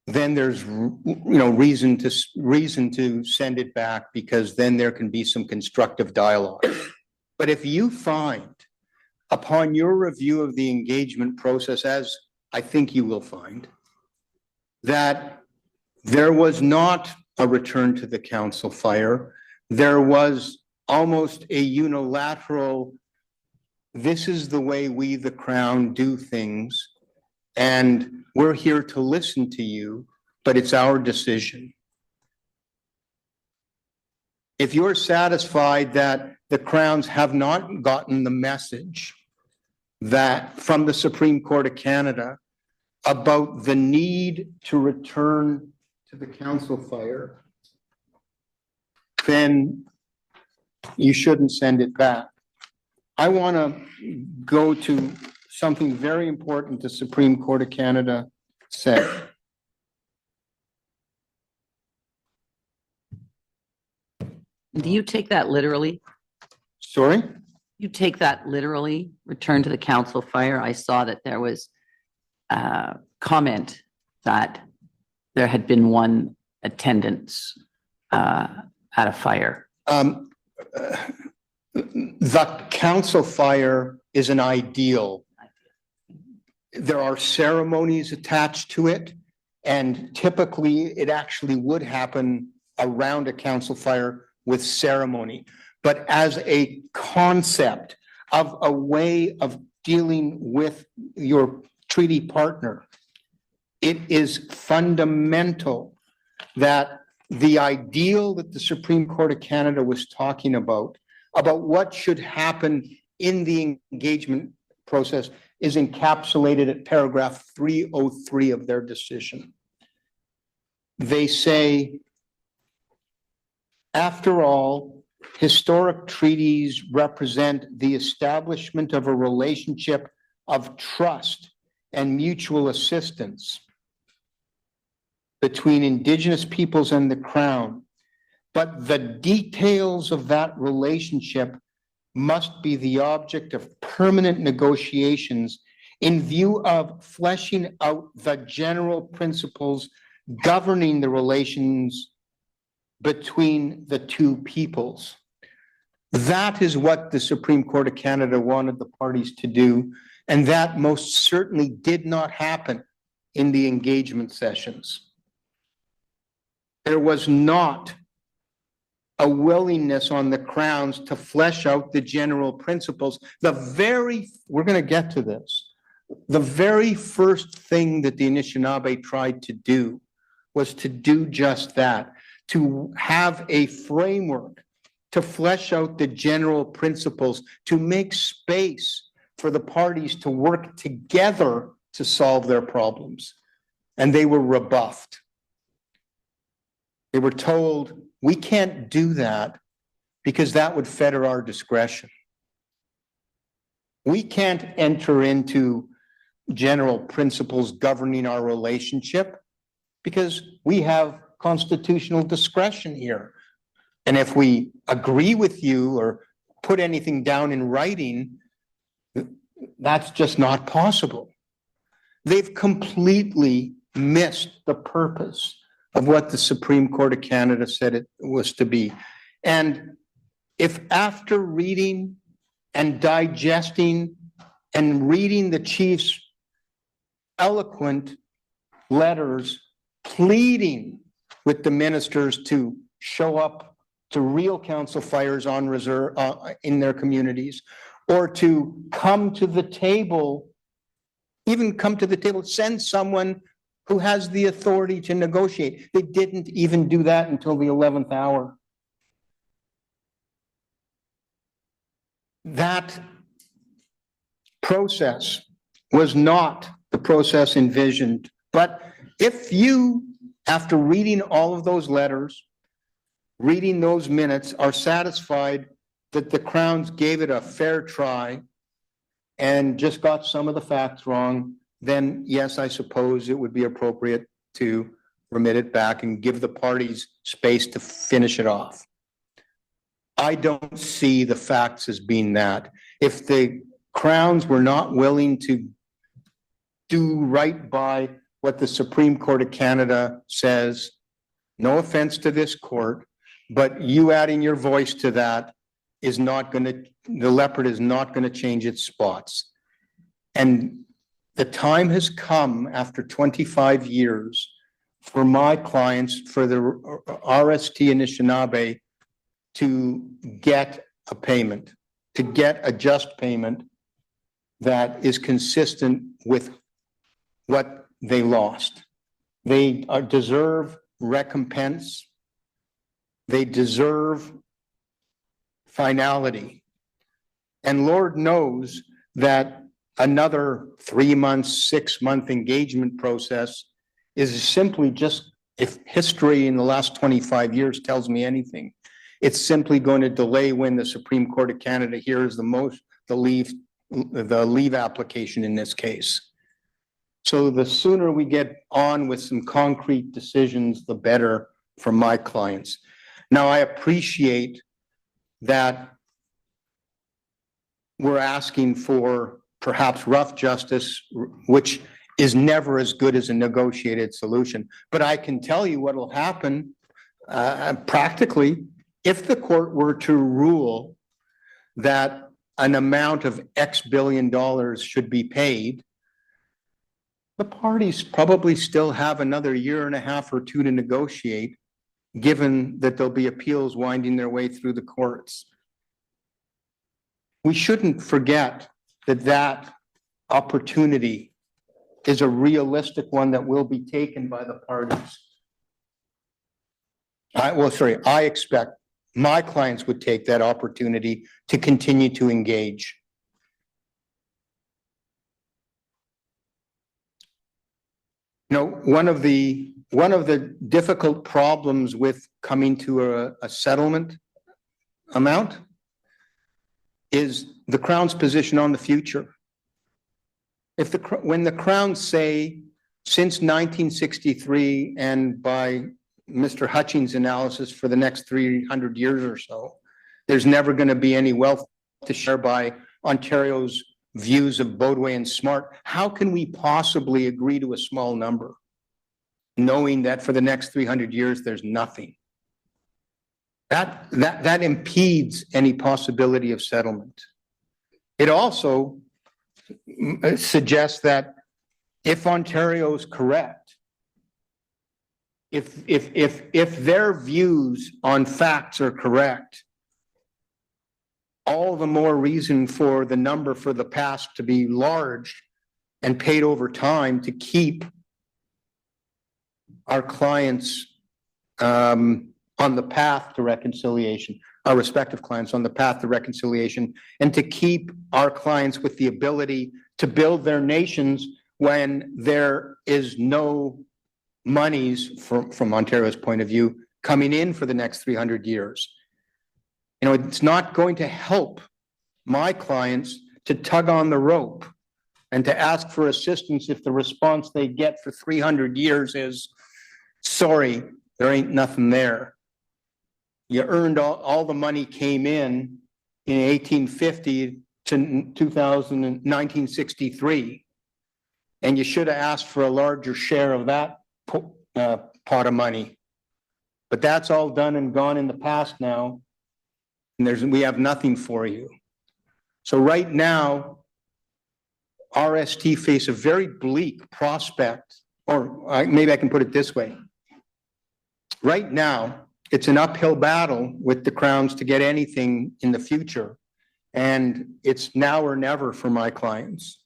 then there's reason to send it back, because then there can be some constructive dialogue. But if you find, upon your review of the engagement process, as I think you will find, that there was not a return to the council fire, there was almost a unilateral, this is the way we, the Crown, do things, and we're here to listen to you, but it's our decision. If you're satisfied that the Crowns have not gotten the message that from the Supreme Court of Canada about the need to return to the council fire, then you shouldn't send it back. I want to go to something very important the Supreme Court of Canada said.
Do you take that literally?
Sorry?
You take that literally, return to the council fire? I saw that there was a comment that there had been one attendance at a fire.
The council fire is an ideal. There are ceremonies attached to it, and typically it actually would happen around a council fire with ceremony. But as a concept of a way of dealing with your treaty partner, it is fundamental that the ideal that the Supreme Court of Canada was talking about what should happen in the engagement process, is encapsulated at paragraph 303 of their decision. They say, after all, historic treaties represent the establishment of a relationship of trust and mutual assistance between Indigenous peoples and the Crown. But the details of that relationship must be the object of permanent negotiations in view of fleshing out the general principles governing the relations between the two peoples. That is what the Supreme Court of Canada wanted the parties to do, and that most certainly did not happen in the engagement sessions. There was not a willingness on the Crown's to flesh out the general principles. We're going to get to this. The very first thing that the Anishinaabe tried to do was to do just that, to have a framework, to flesh out the general principles, to make space for the parties to work together to solve their problems. And they were rebuffed. They were told, we can't do that because that would fetter our discretion. We can't enter into general principles governing our relationship because we have constitutional discretion here. And if we agree with you or put anything down in writing, that's just not possible. They've completely missed the purpose of what the Supreme Court of Canada said it was to be. And if after reading and digesting and reading the chief's eloquent letters pleading with the ministers to show up to real council fires on reserve in their communities, or to come to the table, send someone who has the authority to negotiate. They didn't even do that until the 11th hour. That process was not the process envisioned. But if you, after reading all of those letters, reading those minutes, are satisfied that the Crowns gave it a fair try and just got some of the facts wrong, then yes, I suppose it would be appropriate to remit it back and give the parties space to finish it off. I don't see the facts as being that. If the Crowns were not willing to do right by what the Supreme Court of Canada says, no offense to this court, but you adding your voice to that is not going to, the leopard is not going to change its spots. And the time has come after 25 years for my clients, for the RST Anishinaabe, to get a payment, to get a just payment that is consistent with what they lost. They deserve recompense. They deserve finality. And Lord knows that another 3 months, 6-month engagement process is simply just, if history in the last 25 years tells me anything, it's simply going to delay when the Supreme Court of Canada hears the leave application in this case. So the sooner we get on with some concrete decisions, the better for my clients. Now, I appreciate that we're asking for perhaps rough justice, which is never as good as a negotiated solution. But I can tell you what will happen practically if the court were to rule that an amount of X billion dollars should be paid. The parties probably still have another 1.5 or 2 years to negotiate, given that there'll be appeals winding their way through the courts. We shouldn't forget that that opportunity is a realistic one that will be taken by the parties. I expect my clients would take that opportunity to continue to engage. You know, one of the difficult problems with coming to a settlement amount is the Crown's position on the future. When the Crown say since 1963 and by Mr. Hutchings' analysis for the next 300 years or so, there's never going to be any wealth to share by Ontario's views of Bodway and Smart. How can we possibly agree to a small number, knowing that for the next 300 years, there's nothing? That impedes any possibility of settlement. It also suggests that if Ontario is correct, if their views on facts are correct, all the more reason for the number for the past to be large and paid over time to keep our clients on the path to reconciliation, our respective clients on the path to reconciliation, and to keep our clients with the ability to build their nations when there is no monies from Ontario's point of view coming in for the next 300 years. You know, it's not going to help my clients to tug on the rope and to ask for assistance if the response they get for 300 years is, sorry, there ain't nothing there. You earned all the money came in 1850 to 1963, and you should have asked for a larger share of that pot of money. But that's all done and gone in the past now, and we have nothing for you. So right now, RST face a very bleak prospect, or maybe I can put it this way. Right now, it's an uphill battle with the Crowns to get anything in the future, and it's now or never for my clients.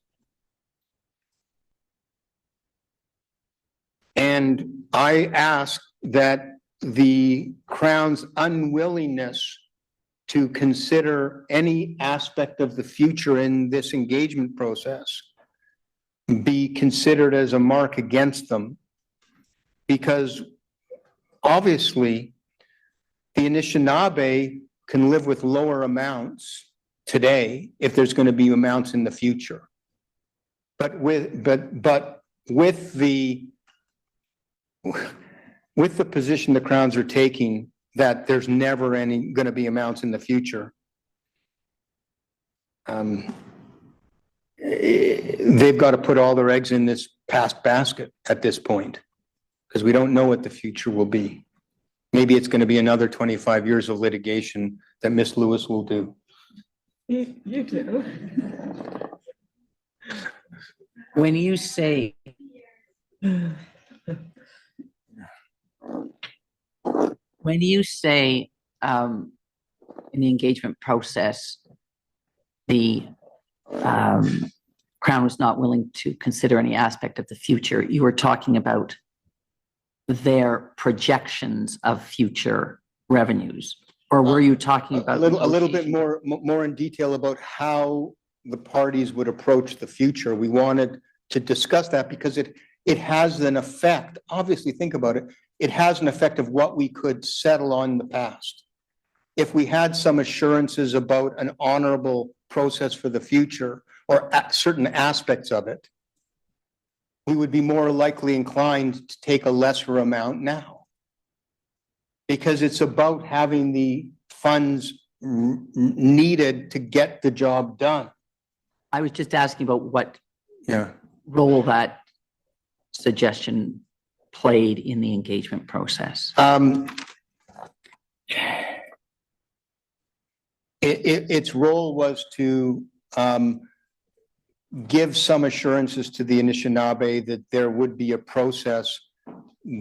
And I ask that the Crown's unwillingness to consider any aspect of the future in this engagement process be considered as a mark against them, because obviously the Anishinaabe can live with lower amounts today if there's going to be amounts in the future. But with the position the Crowns are taking that there's never any going to be amounts in the future, they've got to put all their eggs in this past basket at this point, because we don't know what the future will be. Maybe it's going to be another 25 years of litigation that Miss Lewis will do.
You do.
When you say in the engagement process, the Crown was not willing to consider any aspect of the future, you were talking about their projections of future revenues, or were you talking about
a little bit more in detail about how the parties would approach the future? We wanted to discuss that because it has an effect. Obviously, think about it. It has an effect of what we could settle on in the past. If we had some assurances about an honorable process for the future or certain aspects of it, we would be more likely inclined to take a lesser amount now, because it's about having the funds needed to get the job done.
I was just asking about what role that suggestion played in the engagement process.
Its role was to give some assurances to the Anishinaabe that there would be a process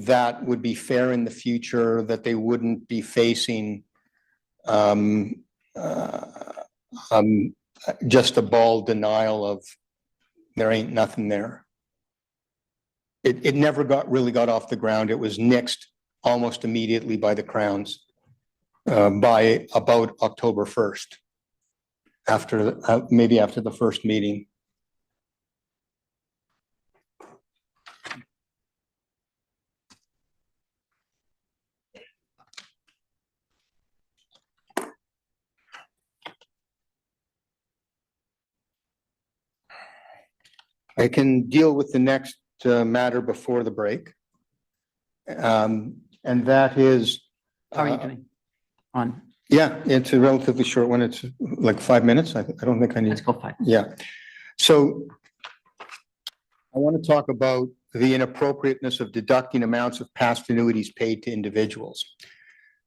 that would be fair in the future, that they wouldn't be facing just a bald denial of there ain't nothing there. It never really got off the ground. It was nixed almost immediately by the Crowns by about October 1st, maybe after the first meeting. I can deal with the next matter before the break. And that is...
How are you doing on?
Yeah, it's a relatively short one. It's like 5 minutes. I don't think I need...
Let's go 5.
Yeah. So I want to talk about the inappropriateness of deducting amounts of past annuities paid to individuals.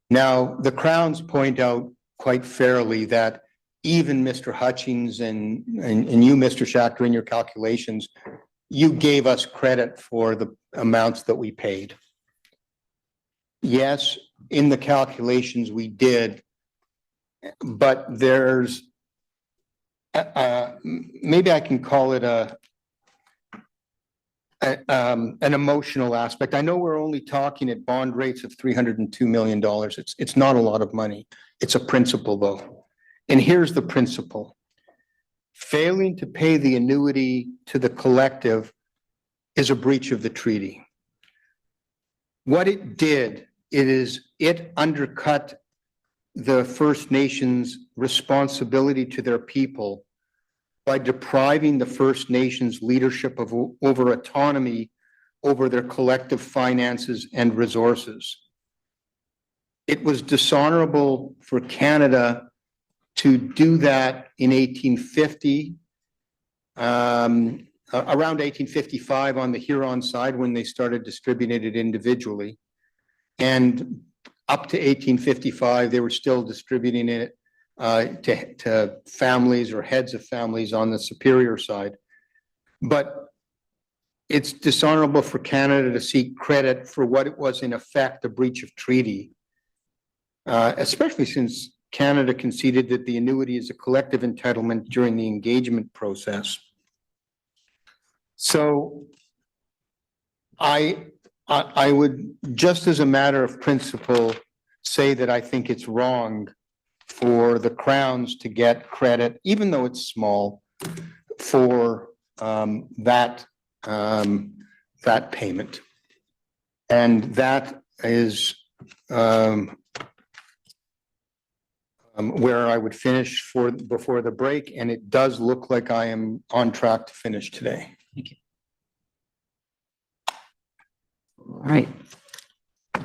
Now, the Crowns point out quite fairly that even Mr. Hutchings and you, Mr. Schachter, in your calculations, you gave us credit for the amounts that we paid. yes, in the calculations we did, but there's, maybe I can call it an emotional aspect. I know we're only talking at bond rates of $302 million. It's not a lot of money. It's a principle though. And here's the principle. Failing to pay the annuity to the collective is a breach of the treaty. What it did, it undercut the First Nations responsibility to their people by depriving the First Nations leadership of over autonomy over their collective finances and resources. It was dishonorable for Canada to do that in 1850, around 1855 on the Huron side when they started distributing it individually. And up to 1855, they were still distributing it to families or heads of families on the superior side. But it's dishonorable for Canada to seek credit for what it was in effect a breach of treaty, especially since Canada conceded that the annuity is a collective entitlement during the engagement process. So I would, just as a matter of principle, say that I think it's wrong for the Crowns to get credit, even though it's small, for that payment. And that is where I would finish before the break, and it does look like I am on track to finish today.
Thank you. All right.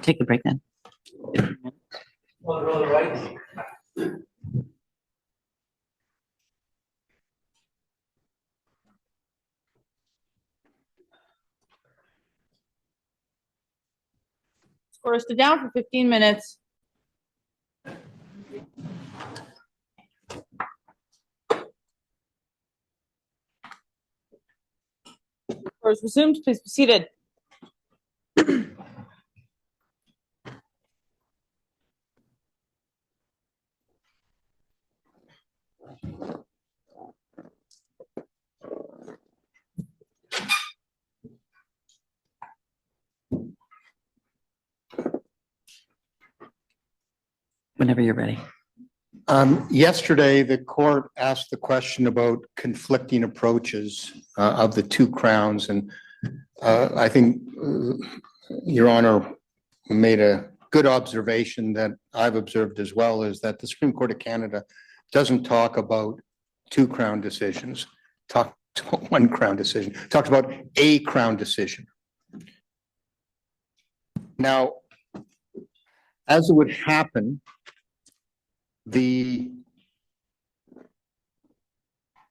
Take a break then.
Score stood down for 15 minutes. Score is resumed. Please be seated.
Whenever you're ready.
Yesterday, the court asked the question about conflicting approaches of the two Crowns, and I think Your Honor made a good observation that I've observed as well, is that the Supreme Court of Canada doesn't talk about two Crown decisions, talks about one Crown decision, talks about a Crown decision. Now, as it would happen, the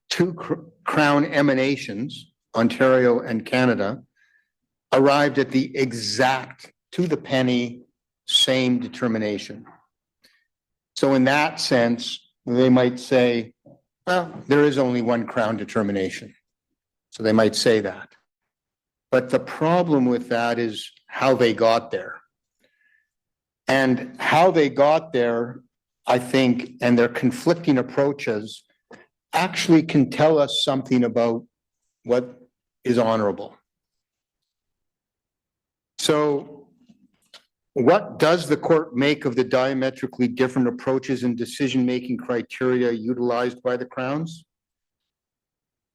two Crown emanations, Ontario and Canada, arrived at the exact, to the penny, same determination. So in that sense, they might say, well, there is only one Crown determination. So they might say that. But the problem with that is how they got there. And how they got there, I think, and their conflicting approaches actually can tell us something about what is honorable. So what does the court make of the diametrically different approaches and decision-making criteria utilized by the Crowns?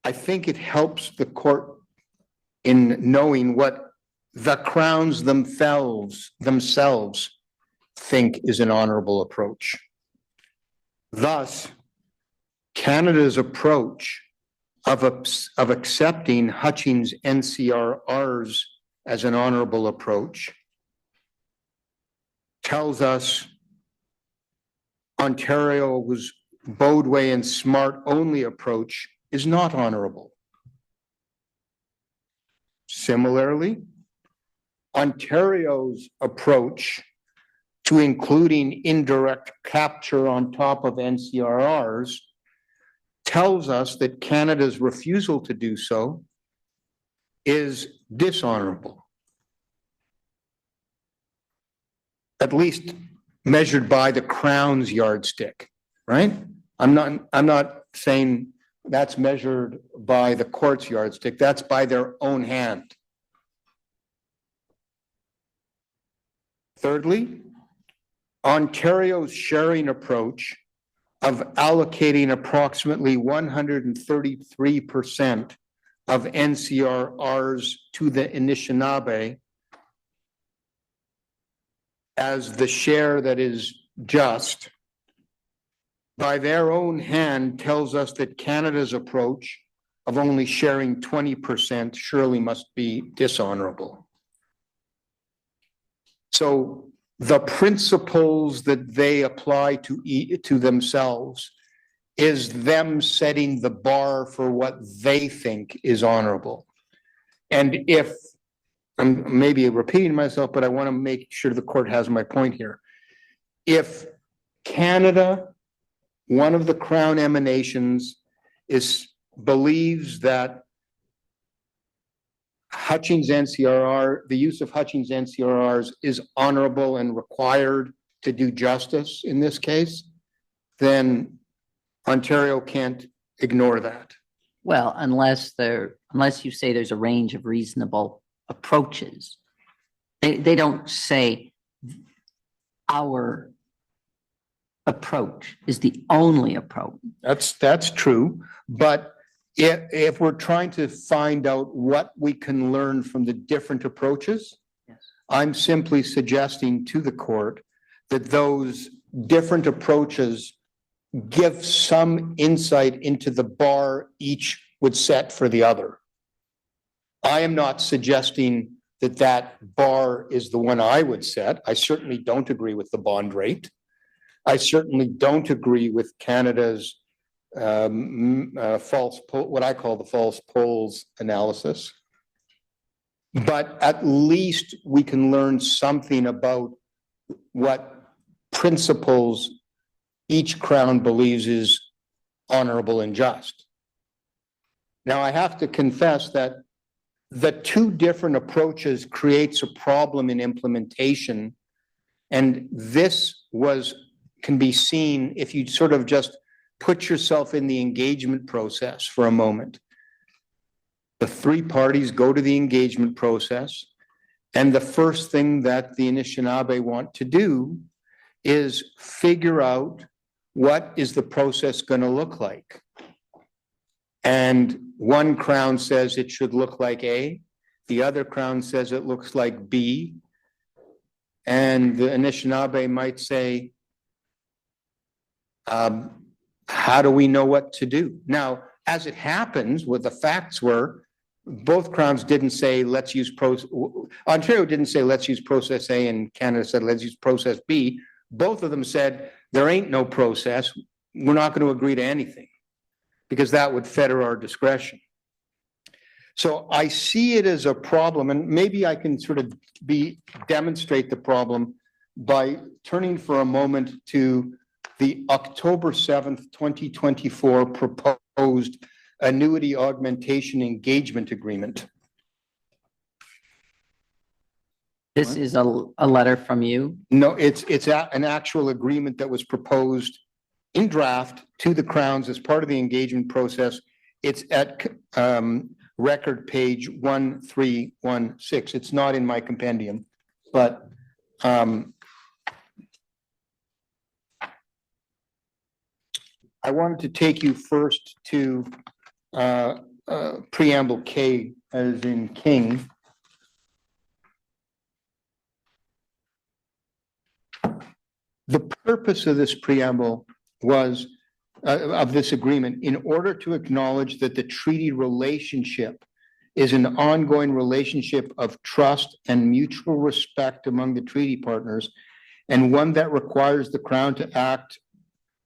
I think it helps the court in knowing what the Crowns themselves think is an honorable approach. Thus, Canada's approach of accepting Hutchings' NCRRs as an honorable approach tells us Ontario's Bodway and Smart only approach is not honorable. Similarly, Ontario's approach to including indirect capture on top of NCRRs tells us that Canada's refusal to do so is dishonorable. at least measured by the Crown's yardstick, right? I'm not saying that's measured by the court's yardstick. That's by their own hand. Thirdly, Ontario's sharing approach of allocating approximately 133% of NCRRs to the Anishinaabe as the share that is just, by their own hand tells us that Canada's approach of only sharing 20% surely must be dishonorable. So the principles that they apply to themselves is them setting the bar for what they think is honorable. And if, I'm maybe repeating myself, but I want to make sure the court has my point here. If Canada, one of the Crown emanations, believes that Hutchings NCRR, the use of Hutchings NCRRs is honorable and required to do justice in this case, then Ontario can't ignore that.
Well, unless you say there's a range of reasonable approaches. They don't say our approach is the only approach.
That's true, but if we're trying to find out what we can learn from the different approaches,
Yes.
I'm simply suggesting to the court that those different approaches give some insight into the bar each would set for the other. I am not suggesting that that bar is the one I would set. I certainly don't agree with the bond rate. I certainly don't agree with Canada's what I call the false polls analysis. But at least we can learn something about what principles each Crown believes is honorable and just. Now, I have to confess that the two different approaches creates a problem in implementation. And this can be seen if you sort of just put yourself in the engagement process for a moment. The three parties go to the engagement process, and the first thing that the Anishinaabe want to do is figure out what is the process going to look like. And one Crown says it should look like A, the other Crown says it looks like B, and the Anishinaabe might say, how do we know what to do? Now, as it happens, what the facts were, both Crowns didn't say, let's use Ontario didn't say, let's use process A, and Canada said, let's use process B. Both of them said, there ain't no process. We're not going to agree to anything because that would fetter our discretion. So I see it as a problem, and maybe I can sort of demonstrate the problem by turning for a moment to the October 7th, 2024 proposed Annuity Augmentation Engagement Agreement.
This is a letter from you?
No, it's an actual agreement that was proposed in draft to the Crowns as part of the engagement process. It's at record page 1316. It's not in my compendium, but I wanted to take you first to preamble K, as in King. The purpose of this preamble was, of this agreement, in order to acknowledge that the treaty relationship is an ongoing relationship of trust and mutual respect among the treaty partners, and one that requires the Crown to act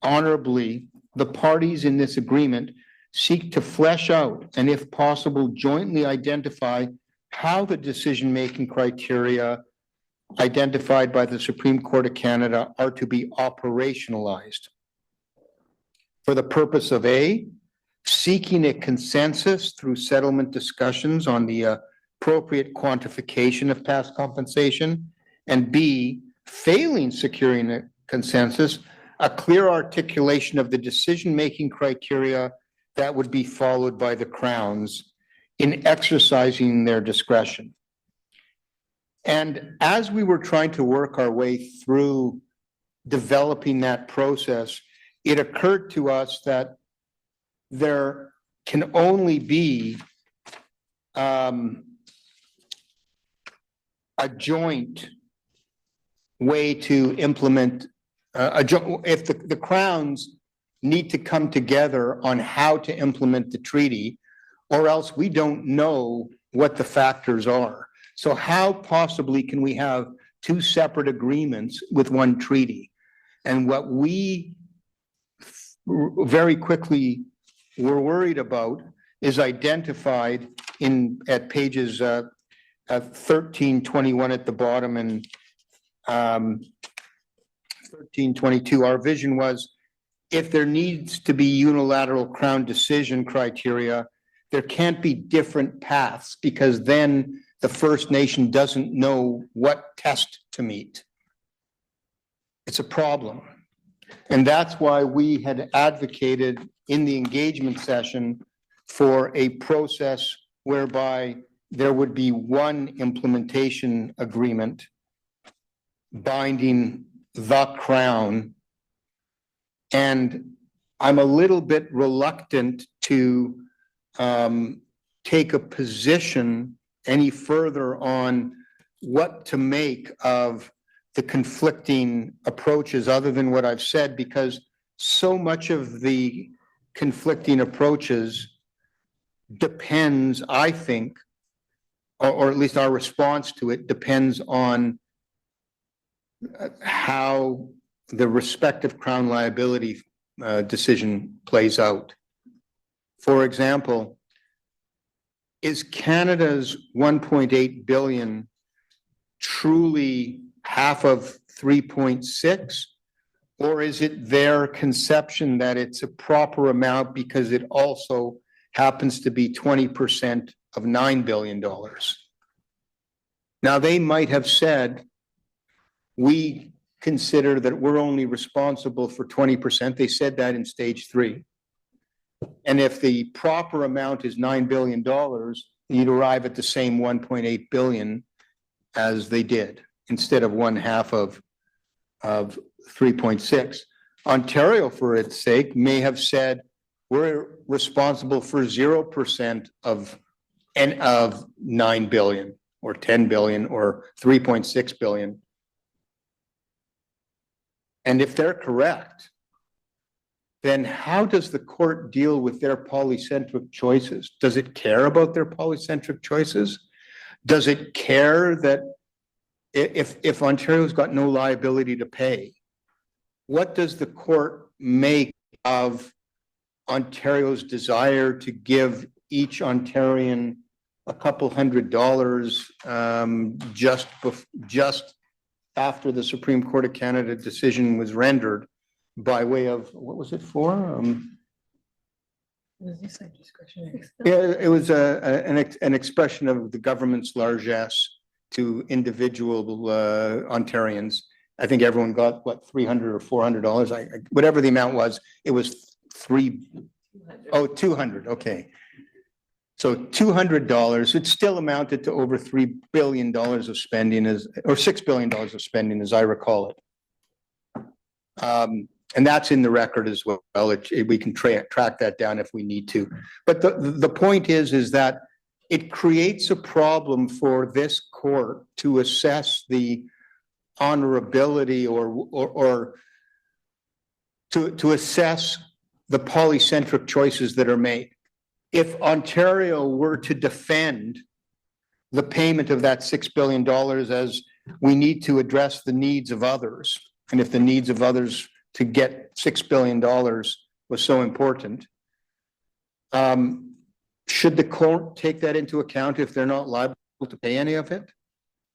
honorably. The parties in this agreement seek to flesh out and, if possible, jointly identify how the decision-making criteria identified by the Supreme Court of Canada are to be operationalized. For the purpose of A, seeking a consensus through settlement discussions on the appropriate quantification of past compensation, and B, failing securing a consensus, a clear articulation of the decision-making criteria that would be followed by the Crowns in exercising their discretion. And as we were trying to work our way through developing that process, it occurred to us that there can only be a joint way to implement, if the Crowns need to come together on how to implement the treaty, or else we don't know what the factors are. So how possibly can we have two separate agreements with one treaty? And what we very quickly were worried about is identified at pages 1321 at the bottom and 1322. Our vision was, if there needs to be unilateral Crown decision criteria, there can't be different paths, because then the First Nation doesn't know what test to meet. It's a problem. And that's why we had advocated in the engagement session for a process whereby there would be one implementation agreement binding the Crown. And I'm a little bit reluctant to take a position any further on what to make of the conflicting approaches other than what I've said, because so much of the conflicting approaches depends, I think, or at least our response to it depends on how the respective Crown liability decision plays out. For example, is Canada's 1.8 billion truly half of 3.6, or is it their conception that it's a proper amount because it also happens to be 20% of $9 billion? Now, they might have said, we consider that we're only responsible for 20%. They said that in stage 3. And if the proper amount is $9 billion, you'd arrive at the same 1.8 billion as they did, instead of 1/2 of 3.6. Ontario, for its sake, may have said, we're responsible for 0% of 9 billion or 10 billion or 3.6 billion. And if they're correct, then how does the court deal with their polycentric choices? Does it care about their polycentric choices? Does it care that if Ontario's got no liability to pay, what does the court make of Ontario's desire to give each Ontarian a couple $100 just after the Supreme Court of Canada decision was rendered, by way of, what was it for? Yeah, it was an expression of the government's largesse to individual Ontarians. I think everyone got, what, $300 or $400? Whatever the amount was, it was 200, okay. So $200, it still amounted to over $3 billion of spending, or $6 billion of spending, as I recall it. And that's in the record as well. We can track that down if we need to. But the point is that it creates a problem for this court to assess the honorability or to assess the polycentric choices that are made. If Ontario were to defend the payment of that $6 billion as we need to address the needs of others, and if the needs of others to get $6 billion was so important, should the court take that into account if they're not liable to pay any of it?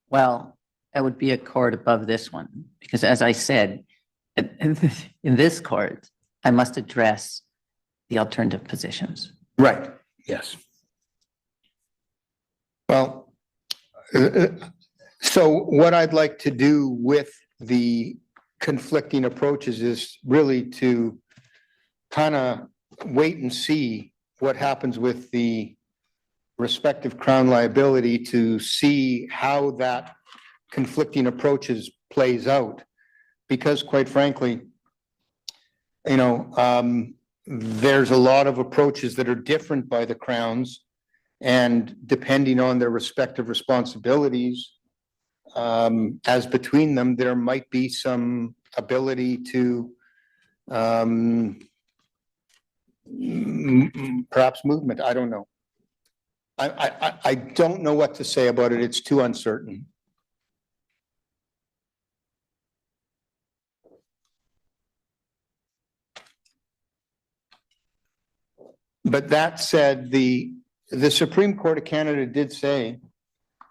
Well, that would be a court above this one, because as I said, in this court, I must address the alternative positions.
Right, yes. Well, so what I'd like to do with the conflicting approaches is really to kind of wait and see what happens with the respective Crown liability to see how that conflicting approaches plays out. Because quite frankly, you know, there's a lot of approaches that are different by the Crowns, and depending on their respective responsibilities, as between them, there might be some ability to perhaps movement. I don't know. I don't know what to say about it. It's too uncertain. But that said, the Supreme Court of Canada did say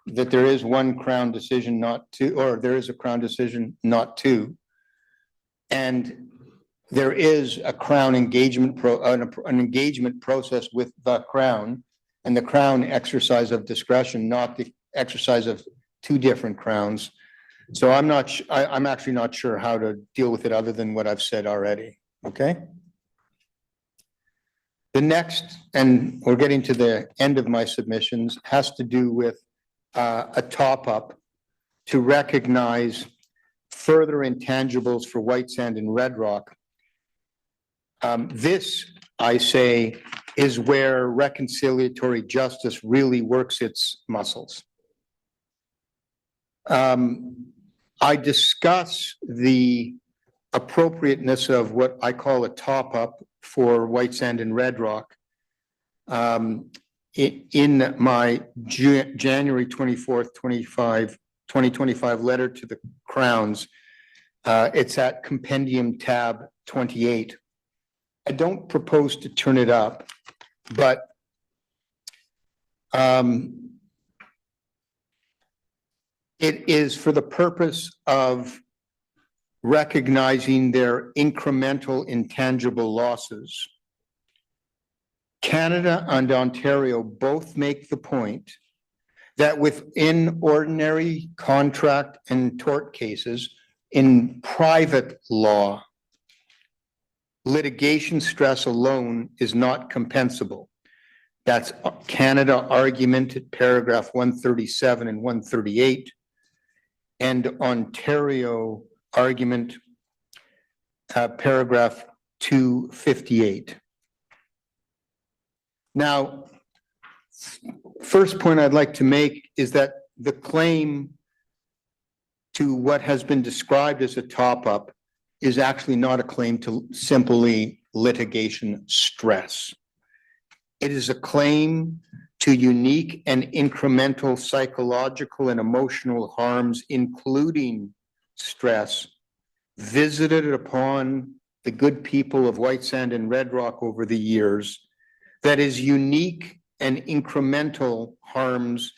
that there is one Crown decision not to, or there is a Crown decision not to. And there is a Crown engagement an engagement process with the Crown, and the Crown exercise of discretion, not the exercise of two different Crowns. So I'm actually not sure how to deal with it other than what I've said already. Okay. The next, and we're getting to the end of my submissions, has to do with a top-up to recognize further intangibles for Whitesand and Red Rock. This, I say, is where reconciliatory justice really works its muscles. I discuss the appropriateness of what I call a top-up for Whitesand and Red Rock in my January 24th, 2025 letter to the Crowns. It's at Compendium tab 28. I don't propose to turn it up, but it is for the purpose of recognizing their incremental intangible losses. Canada and Ontario both make the point that within ordinary contract and tort cases in private law, litigation stress alone is not compensable. That's Canada argument at paragraph 137 and 138, and Ontario argument, paragraph 258. Now, first point I'd like to make is that the claim to what has been described as a top-up is actually not a claim to simply litigation stress. It is a claim to unique and incremental psychological and emotional harms, including stress, visited upon the good people of Whitesand and Red Rock over the years, that is unique and incremental harms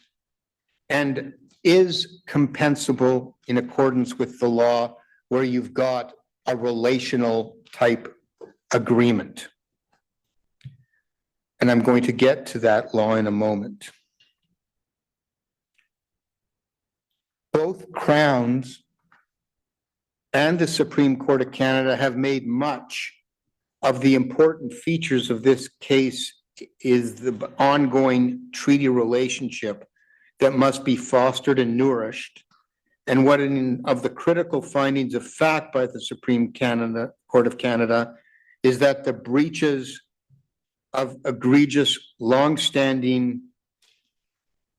and is compensable in accordance with the law where you've got a relational type agreement. And I'm going to get to that law in a moment. Both Crowns and the Supreme Court of Canada have made much of the important features of this case is the ongoing treaty relationship that must be fostered and nourished. And what of the critical findings of fact by the Supreme Court of Canada is that the breaches of egregious longstanding,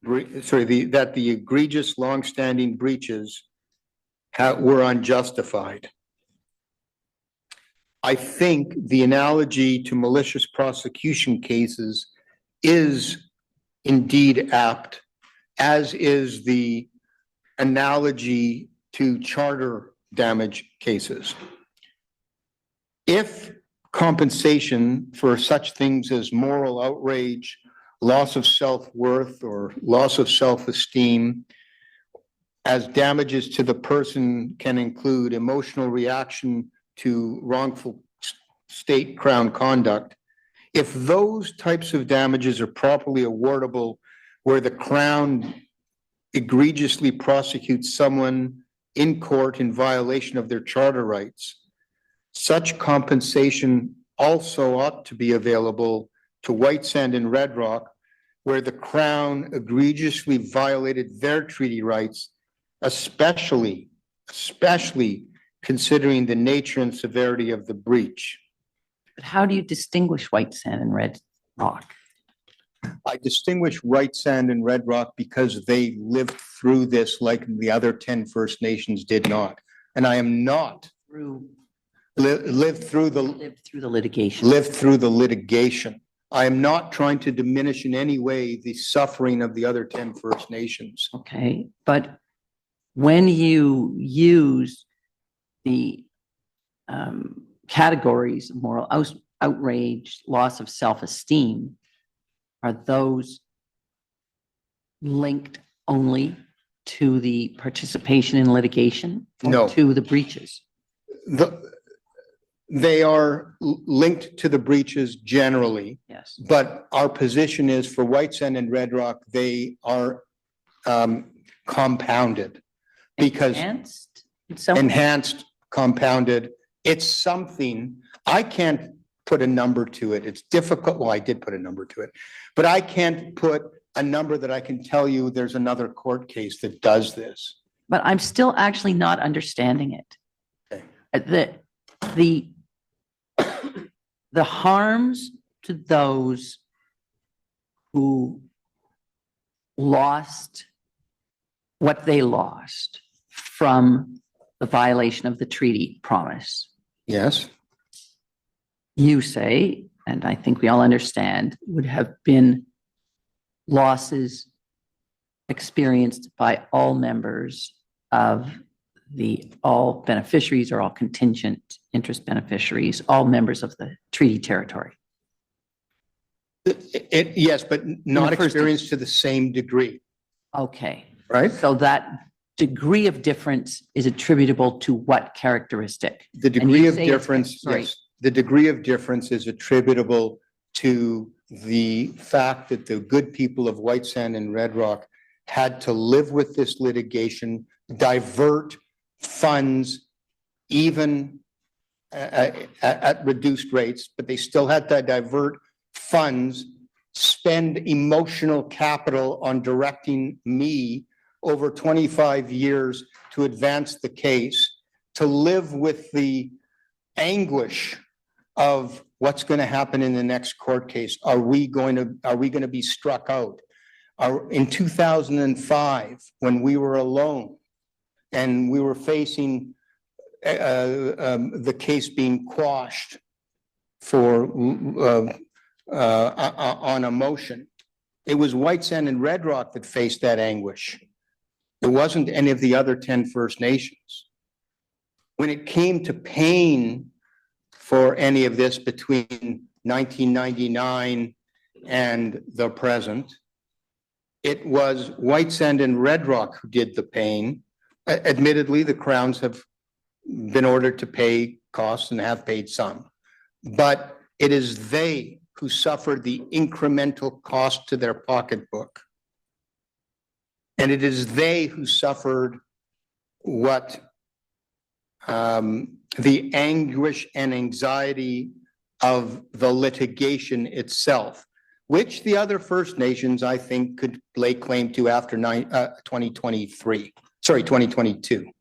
that the egregious longstanding breaches were unjustified. I think the analogy to malicious prosecution cases is indeed apt, as is the analogy to charter damage cases. If compensation for such things as moral outrage, loss of self-worth, or loss of self-esteem as damages to the person can include emotional reaction to wrongful state Crown conduct, if those types of damages are properly awardable where the Crown egregiously prosecutes someone in court in violation of their charter rights, such compensation also ought to be available to Whitesand and Red Rock, where the Crown egregiously violated their treaty rights, especially considering the nature and severity of the breach.
But how do you distinguish Whitesand and Red Rock?
I distinguish Whitesand and Red Rock because they lived through this like the other 10 First Nations did not. And I am not lived through the litigation. I am not trying to diminish in any way the suffering of the other 10 First Nations.
Okay, but when you use the categories of moral outrage, loss of self-esteem, are those linked only to the participation in litigation? Or
No.
to the breaches?
They are linked to the breaches generally,
Yes.
but our position is for Whitesand and Red Rock, they are compounded because enhanced, compounded. It's something, I can't put a number to it. It's difficult. Well, I did put a number to it, but I can't put a number that I can tell you there's another court case that does this.
But I'm still actually not understanding it.
Okay.
The harms to those who lost what they lost from the violation of the treaty promise.
Yes.
You say, and I think we all understand, would have been losses experienced by all members of all beneficiaries or all contingent interest beneficiaries, all members of the treaty territory.
Yes, but not
the first
experienced to the same degree,
Okay,
right?
so that degree of difference is attributable to what characteristic?
The
And
degree
you
of
say it's-
difference,
sorry.
yes, the degree of difference is attributable to the fact that the good people of Whitesand and Red Rock had to live with this litigation, divert funds, even at reduced rates, but they still had to divert funds, spend emotional capital on directing me over 25 years to advance the case, to live with the anguish of what's going to happen in the next court case. Are we going to be struck out? In 2005, when we were alone and we were facing the case being quashed for on a motion, it was Whitesand and Red Rock that faced that anguish. It wasn't any of the other 10 First Nations. When it came to paying for any of this between 1999 and the present, it was Whitesand and Red Rock who did the paying. Admittedly, the Crowns have been ordered to pay costs and have paid some, but it is they who suffered the incremental cost to their pocketbook. And it is they who suffered what the anguish and anxiety of the litigation itself, which the other First Nations, I think, could lay claim to after 2022.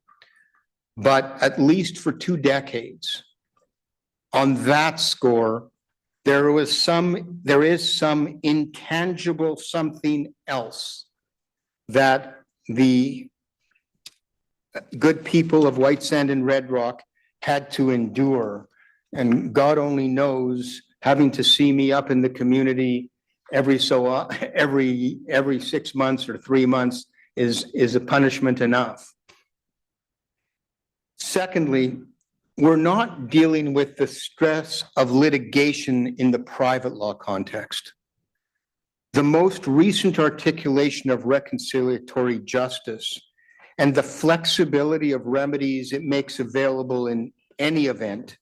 But at least for 2 decades, on that score, there is some intangible something else that the good people of Whitesand and Red Rock had to endure. And God only knows, having to see me up in the community every 6 months or 3 months is a punishment enough. Secondly, we're not dealing with the stress of litigation in the private law context. The most recent articulation of reconciliatory justice and the flexibility of remedies it makes available in any event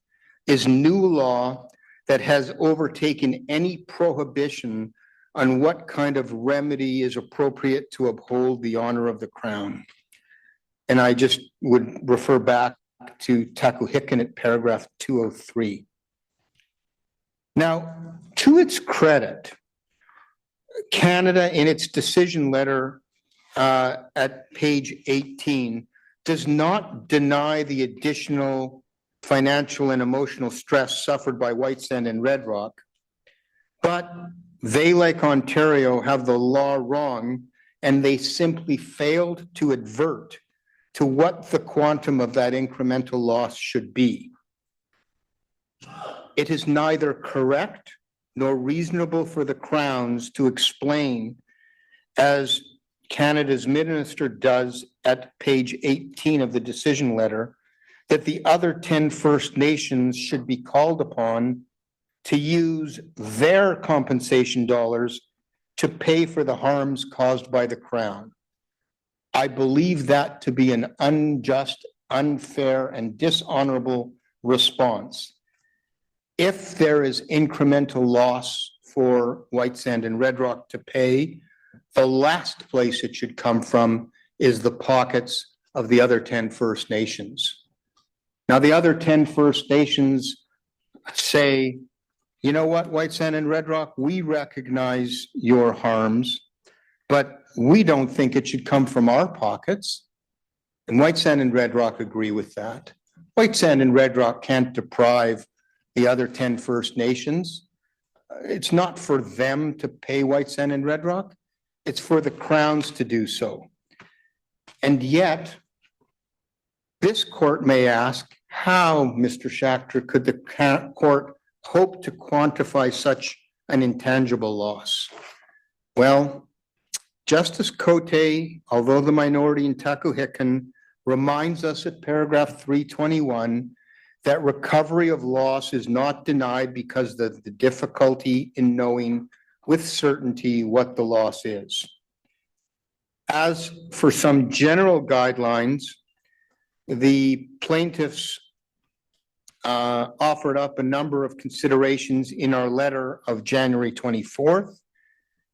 is new law that has overtaken any prohibition on what kind of remedy is appropriate to uphold the honor of the Crown. And I just would refer back to Takuhikan at paragraph 203. Now, to its credit, Canada in its decision letter at page 18 does not deny the additional financial and emotional stress suffered by Whitesand and Red Rock, but they, like Ontario, have the law wrong, and they simply failed to advert to what the quantum of that incremental loss should be. It is neither correct nor reasonable for the Crowns to explain, as Canada's minister does at page 18 of the decision letter, that the other 10 First Nations should be called upon to use their compensation dollars to pay for the harms caused by the Crown. I believe that to be an unjust, unfair, and dishonorable response. If there is incremental loss for Whitesand and Red Rock to pay, the last place it should come from is the pockets of the other 10 First Nations. Now, the other 10 First Nations say, you know what, Whitesand and Red Rock, we recognize your harms, but we don't think it should come from our pockets. And Whitesand and Red Rock agree with that. Whitesand and Red Rock can't deprive the other 10 First Nations. It's not for them to pay Whitesand and Red Rock. It's for the Crowns to do so. And yet, this court may ask, how, Mr. Schachter, could the court hope to quantify such an intangible loss? Well, Justice Cote, although the minority in Takuhikan, reminds us at paragraph 321 that recovery of loss is not denied because of the difficulty in knowing with certainty what the loss is. As for some general guidelines, the plaintiffs offered up a number of considerations in our letter of January 24th.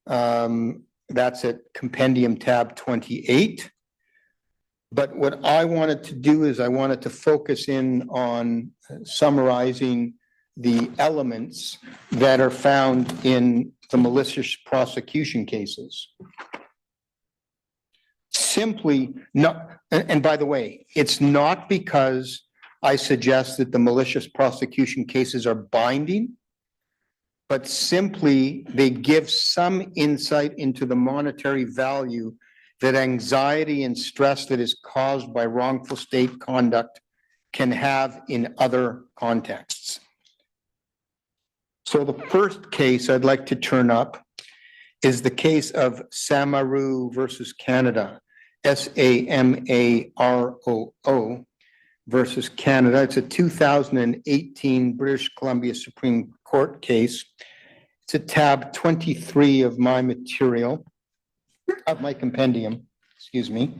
That's at compendium tab 28. But what I wanted to do is I wanted to focus in on summarizing the elements that are found in the malicious prosecution cases. Simply not, and by the way, it's not because I suggest that the malicious prosecution cases are binding, but simply they give some insight into the monetary value that anxiety and stress that is caused by wrongful state conduct can have in other contexts. So the first case I'd like to turn up is the case of Samaroo versus Canada, SAMAROO versus Canada. It's a 2018 British Columbia Supreme Court case. It's a tab 23 of my material, of my compendium, excuse me.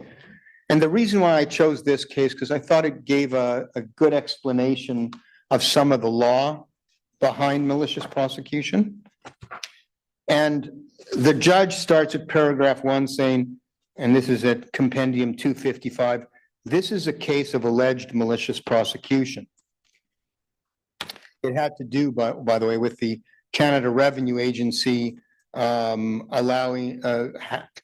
And the reason why I chose this case, because I thought it gave a good explanation of some of the law behind malicious prosecution. And the judge starts at paragraph 1 saying, and this is at compendium 255, this is a case of alleged malicious prosecution. It had to do, by the way, with the Canada Revenue Agency allowing,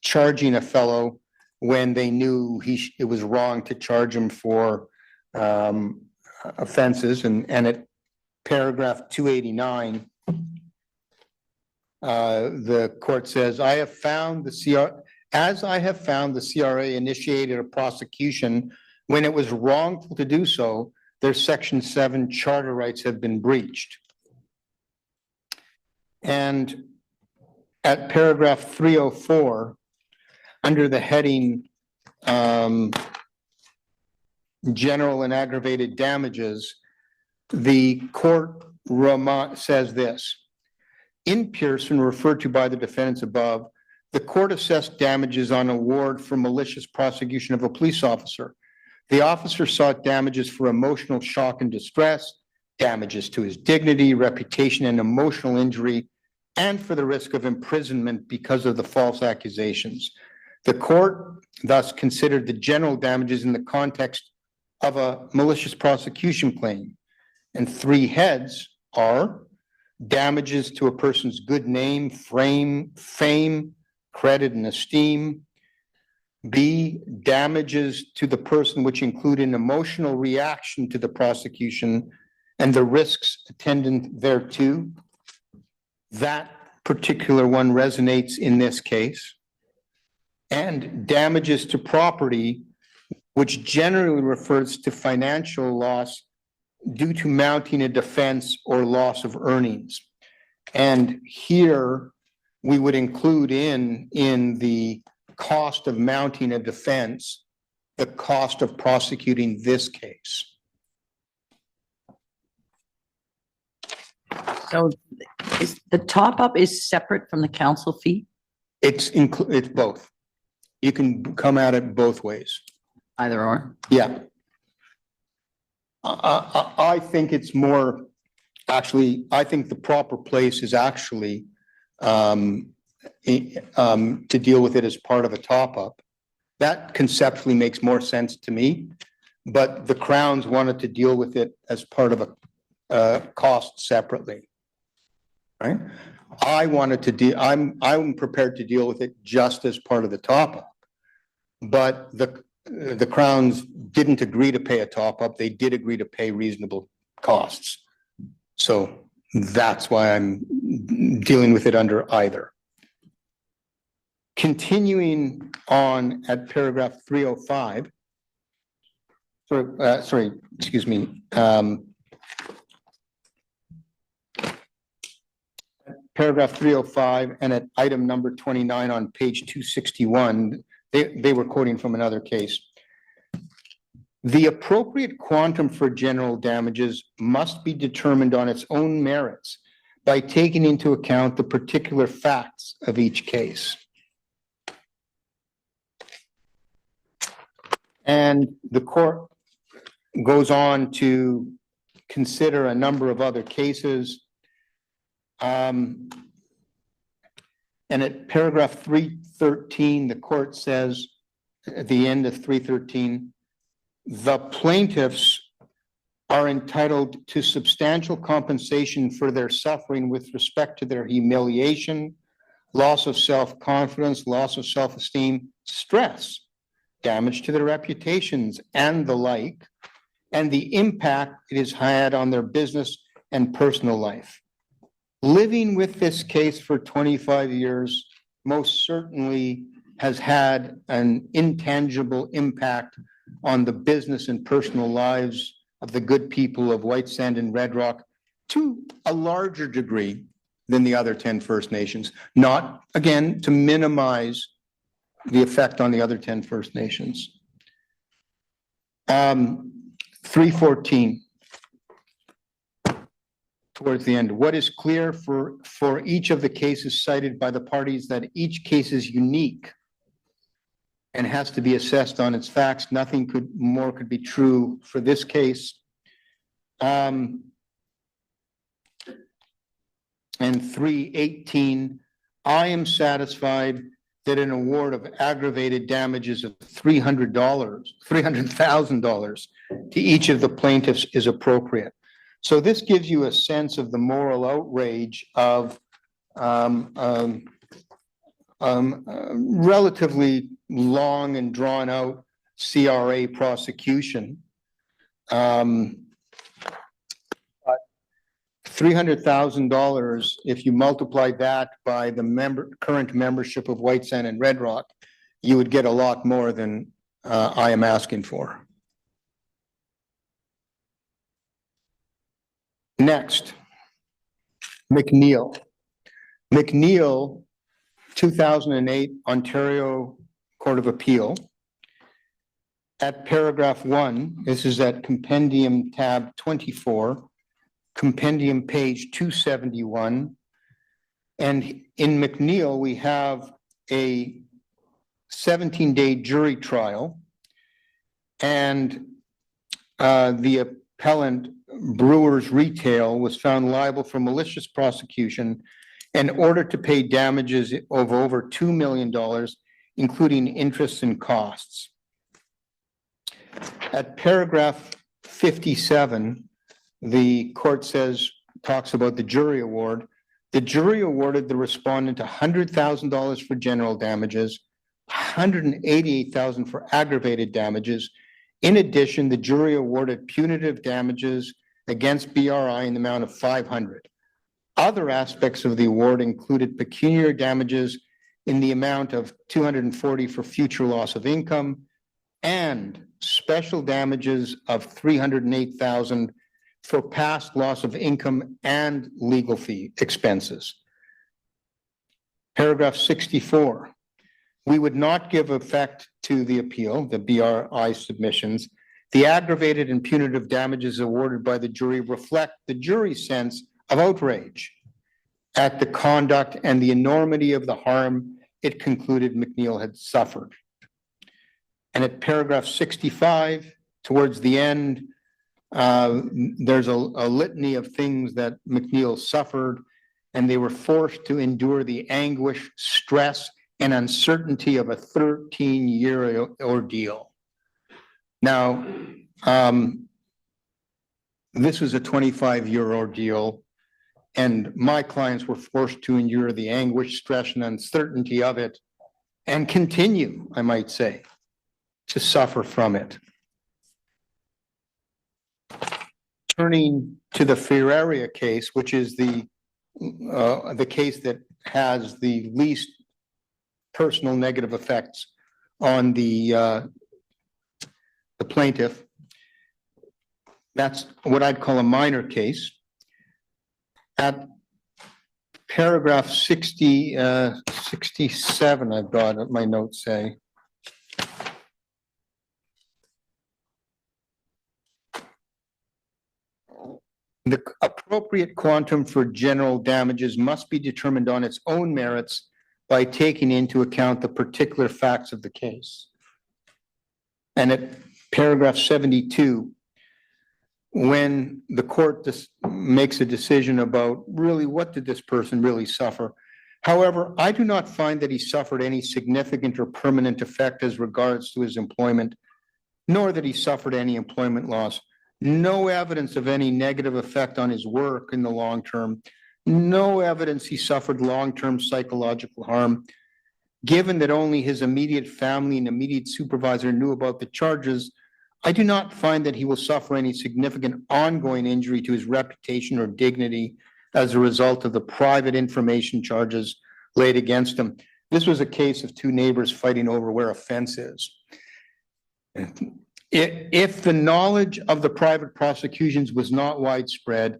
charging a fellow when they knew it was wrong to charge him for offenses. And at paragraph 289, the court says, as I have found the CRA initiated a prosecution when it was wrongful to do so, their Section 7 charter rights have been breached. And at paragraph 304, under the heading general and aggravated damages, the court says this: in Pearson, referred to by the defendants above, the court assessed damages on award for malicious prosecution of a police officer. The officer sought damages for emotional shock and distress, damages to his dignity, reputation, and emotional injury, and for the risk of imprisonment because of the false accusations. The court thus considered the general damages in the context of a malicious prosecution claim. And three heads are damages to a person's good name, fame, credit, and esteem. B, damages to the person which include an emotional reaction to the prosecution and the risks attendant thereto. That particular one resonates in this case. And damages to property, which generally refers to financial loss due to mounting a defense or loss of earnings. And here we would include in the cost of mounting a defense, the cost of prosecuting this case.
So is the top up is separate from the counsel fee,
It's both. You can come at it both ways.
either or?
Yeah. I think it's more, actually, I think the proper place is actually to deal with it as part of a top-up. That conceptually makes more sense to me, but the Crowns wanted to deal with it as part of a cost separately. Right? I'm prepared to deal with it just as part of the top-up. But the Crowns didn't agree to pay a top-up. They did agree to pay reasonable costs. So that's why I'm dealing with it under either. Continuing on at paragraph 305. Excuse me. Paragraph 305 and at item number 29 on page 261, they were quoting from another case. The appropriate quantum for general damages must be determined on its own merits by taking into account the particular facts of each case. And the court goes on to consider a number of other cases. And at paragraph 313, the court says at the end of 313, the plaintiffs are entitled to substantial compensation for their suffering with respect to their humiliation, loss of self-confidence, loss of self-esteem, stress, damage to their reputations, and the like, and the impact it has had on their business and personal life. Living with this case for 25 years most certainly has had an intangible impact on the business and personal lives of the good people of Whitesand and Red Rock to a larger degree than the other 10 First Nations. Not, again, to minimize the effect on the other 10 First Nations. 314. Towards the end, what is clear for each of the cases cited by the parties that each case is unique and has to be assessed on its facts. Nothing more could be true for this case. And 318, I am that an award of aggravated damages of $300,000 to each of the plaintiffs is appropriate. So this gives you a sense of the moral outrage of relatively long and drawn out CRA prosecution. But $300,000, if you multiply that by the current membership of Whitesand and Red Rock, you would get a lot more than I am asking for. Next, McNeil. McNeil, 2008, Ontario Court of Appeal. At paragraph 1, this is at compendium tab 24, compendium page 271. And in McNeil, we have a 17-day jury trial, and the appellant Brewers Retail was found liable for malicious prosecution in order to pay damages of over $2 million including interests and costs. At paragraph 57, the court talks about the jury award. The jury awarded the respondent $100,000 for general damages, $188,000 for aggravated damages. In addition, the jury awarded punitive damages against BRI in the amount of $500. Other aspects of the award included pecuniary damages in the amount of $240 for future loss of income and special damages of $308,000 for past loss of income and legal fee expenses. Paragraph 64. We would not give effect to the appeal, the BRI submissions. The aggravated and punitive damages awarded by the jury reflect the jury's sense of outrage at the conduct and the enormity of the harm it concluded McNeil had suffered. And at paragraph 65, towards the end, there's a litany of things that McNeil suffered, and they were forced to endure the anguish, stress, and uncertainty of a 13-year ordeal. Now, this was a 25-year ordeal, and my clients were forced to endure the anguish, stress, and uncertainty of it, and continue, I might say, to suffer from it. Turning to the Ferraria case, which is the case that has the least personal negative effects on the plaintiff. That's what I'd call a minor case. At paragraph 67, I've got my notes say. The appropriate quantum for general damages must be determined on its own merits by taking into account the particular facts of the case. And at paragraph 72, when the court makes a decision about really what did this person really suffer. However, I do not find that he suffered any significant or permanent effect as regards to his employment, nor that he suffered any employment loss. No evidence of any negative effect on his work in the long term. No evidence he suffered long-term psychological harm. Given that only his immediate family and immediate supervisor knew about the charges, I do not find that he will suffer any significant ongoing injury to his reputation or dignity as a result of the private information charges laid against him. This was a case of two neighbors fighting over where a fence is. If the knowledge of the private prosecutions was not widespread,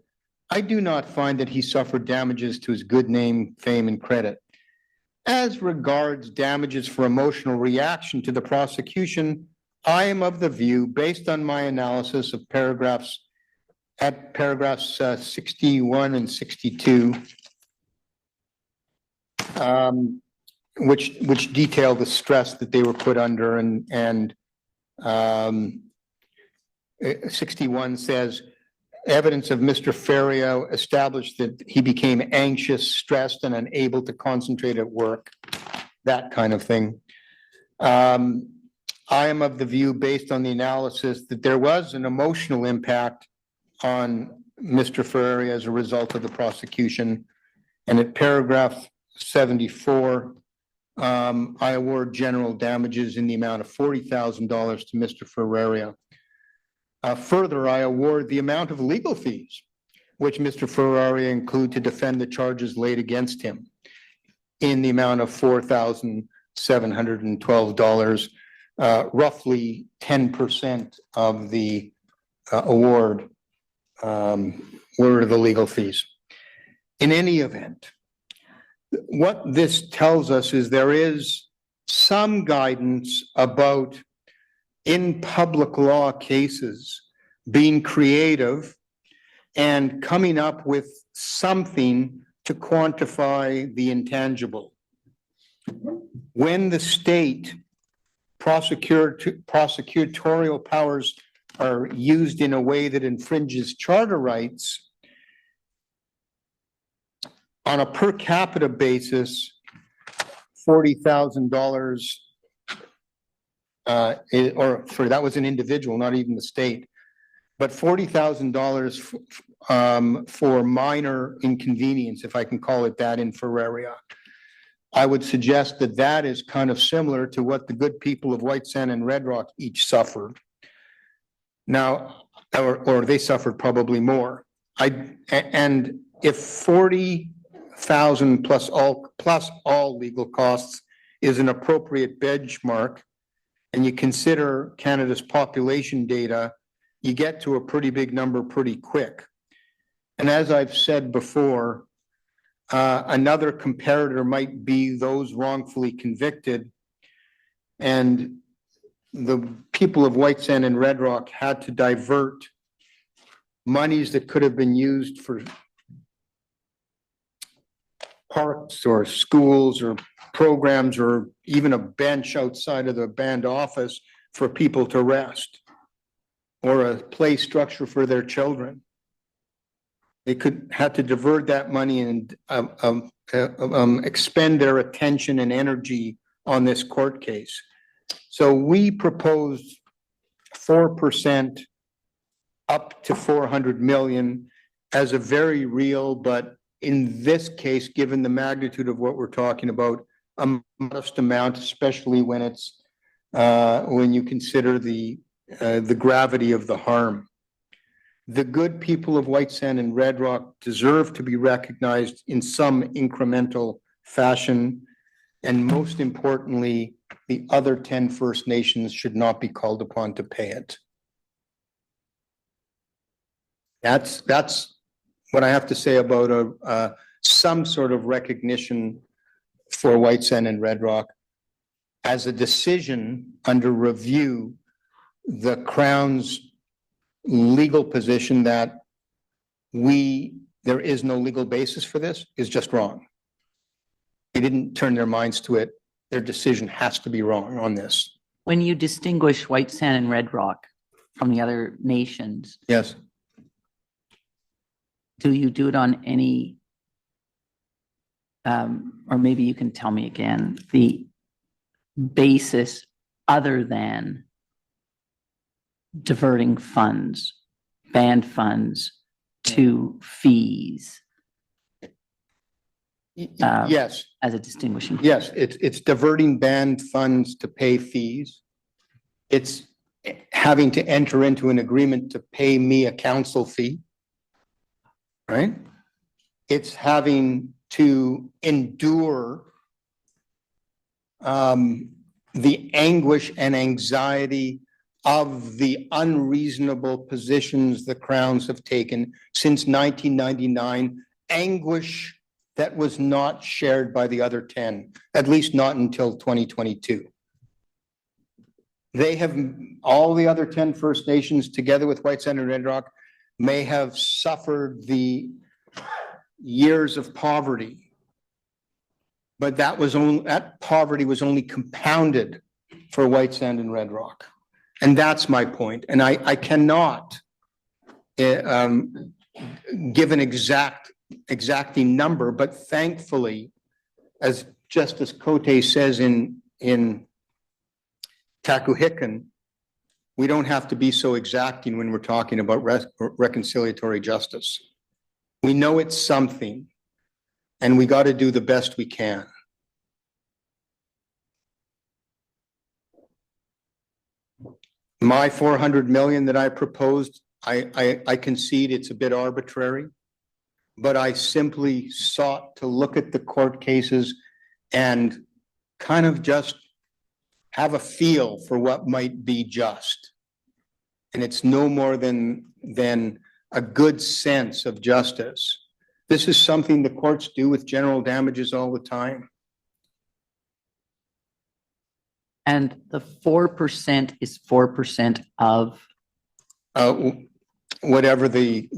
I do not find that he suffered damages to his good name, fame, and credit. As regards damages for emotional reaction to the prosecution, I am of the view, based on my analysis of paragraphs 61 and 62, which detail the stress that they were put under, and 61 says, evidence of Mr. Ferrio established that he became anxious, stressed, and unable to concentrate at work, that kind of thing. I am of the view, based on the analysis, that there was an emotional impact on Mr. Ferrio as a result of the prosecution. And at paragraph 74, I award general damages in the amount of $40,000 to Mr. Ferreira. Further, I award the amount of legal fees which Mr. Ferreira include to defend the charges laid against him in the amount of $4,712, roughly 10% of the award were the legal fees. In any event, what this tells us is there is some guidance about, in public law cases, being creative and coming up with something to quantify the intangible. When the state prosecutorial powers are used in a way that infringes charter rights, on a per capita basis, $40,000 that was an individual, not even the state. But $40,000 for minor inconvenience, if I can call it that, in Ferraria. I would suggest that that is kind of similar to what the good people of Whitesand and Red Rock each suffered. Now, or they suffered probably more. And if 40,000 plus all legal costs is an appropriate benchmark, and you consider Canada's population data, you get to a pretty big number pretty quick. And as I've said before, another comparator might be those wrongfully convicted. And the people of Whitesand and Red Rock had to divert monies that could have been used for parks or schools or programs or even a bench outside of the band office for people to rest, or a play structure for their children. They had to divert that money and expend their attention and energy on this court case. So we proposed 4% up to 400 million as a very real, but in this case, given the magnitude of what we're talking about, a modest amount, especially when it's when you consider the gravity of the harm. The good people of Whitesand and Red Rock deserve to be recognized in some incremental fashion. And most importantly, the other 10 First Nations should not be called upon to pay it. That's what I have to say about some sort of recognition for Whitesand and Red Rock. As a decision under review, the Crown's legal position that there is no legal basis for this is just wrong. They didn't turn their minds to it. Their decision has to be wrong on this.
When you distinguish Whitesand and Red Rock from the other nations,
Yes.
do you do it on any, or maybe you can tell me again, the basis other than diverting funds, band funds to fees?
Yes.
As a distinguishing.
Yes, it's diverting band funds to pay fees. It's having to enter into an agreement to pay me a counsel fee, right? It's having to endure the anguish and anxiety of the unreasonable positions the Crowns have taken since 1999, anguish that was not shared by the other 10, at least not until 2022. They have, all the other 10 First Nations, together with Whitesand and Red Rock, may have suffered the years of poverty, but that poverty was only compounded for Whitesand and Red Rock. And that's my point. And I cannot give an exacting number, but thankfully, as Justice Cote says in Takuhikan, we don't have to be so exacting when we're talking about reconciliatory justice. We know it's something, and we got to do the best we can. My 400 million that I proposed, I concede it's a bit arbitrary, but I simply sought to look at the court cases and kind of just have a feel for what might be just. And it's no more than a good sense of justice. This is something the courts do with general damages all the time.
And the 4% is 4% of
Whatever the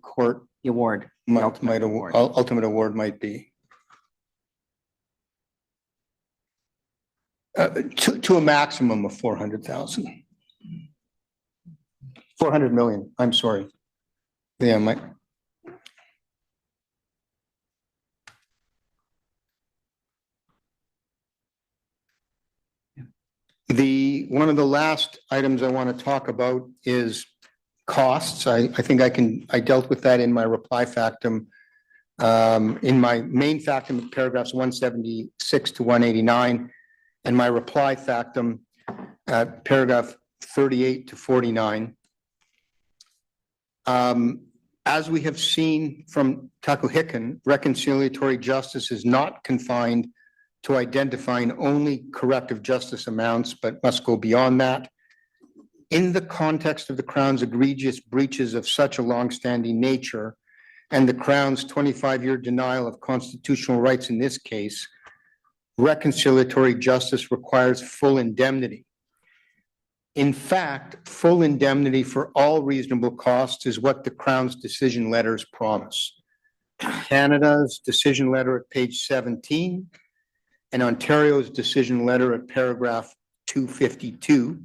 court
the award.
ultimate award might be. To a maximum of 400,000. 400 million, I'm sorry. Yeah, the one of the last items I want to talk about is costs. I think I dealt with that in my reply factum. In my main factum, paragraphs 176 to 189, and my reply factum, paragraph 38 to 49. As we have seen from Takuhikan, reconciliatory justice is not confined to identifying only corrective justice amounts, but must go beyond that. In the context of the Crown's egregious breaches of such a longstanding nature, and the Crown's 25-year denial of constitutional rights in this case, reconciliatory justice requires full indemnity. In fact, full indemnity for all reasonable costs is what the Crown's decision letters promise. Canada's decision letter at page 17 and Ontario's decision letter at paragraph 252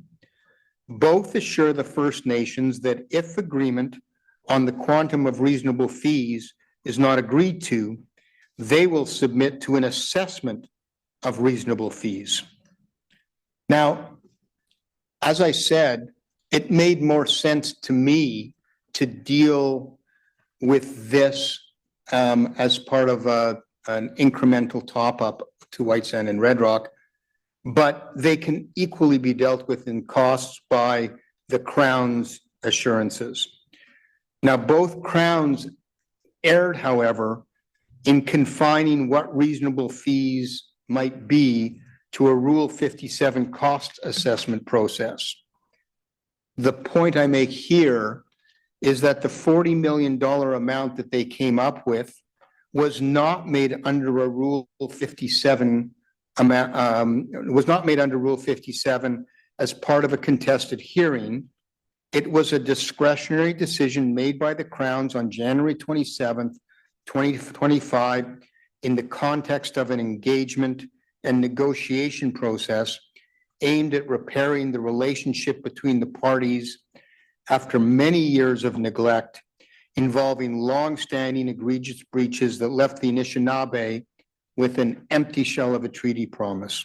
both assure the First Nations that if agreement on the quantum of reasonable fees is not agreed to, they will submit to an assessment of reasonable fees. Now, as I said, it made more sense to me to deal with this as part of an incremental top-up to Whitesand and Red Rock, but they can equally be dealt with in costs by the Crown's assurances. Now, both Crowns erred, however, in confining what reasonable fees might be to a Rule 57 cost assessment process. The point I make here is that the $40 million amount that they came up with was not made under a Rule 57 amount, was not made under Rule 57 as part of a contested hearing. It was a discretionary decision made by the Crowns on January 27th, 2025, in the context of an engagement and negotiation process aimed at repairing the relationship between the parties after many years of neglect involving long-standing egregious breaches that left the Anishinaabe with an empty shell of a treaty promise.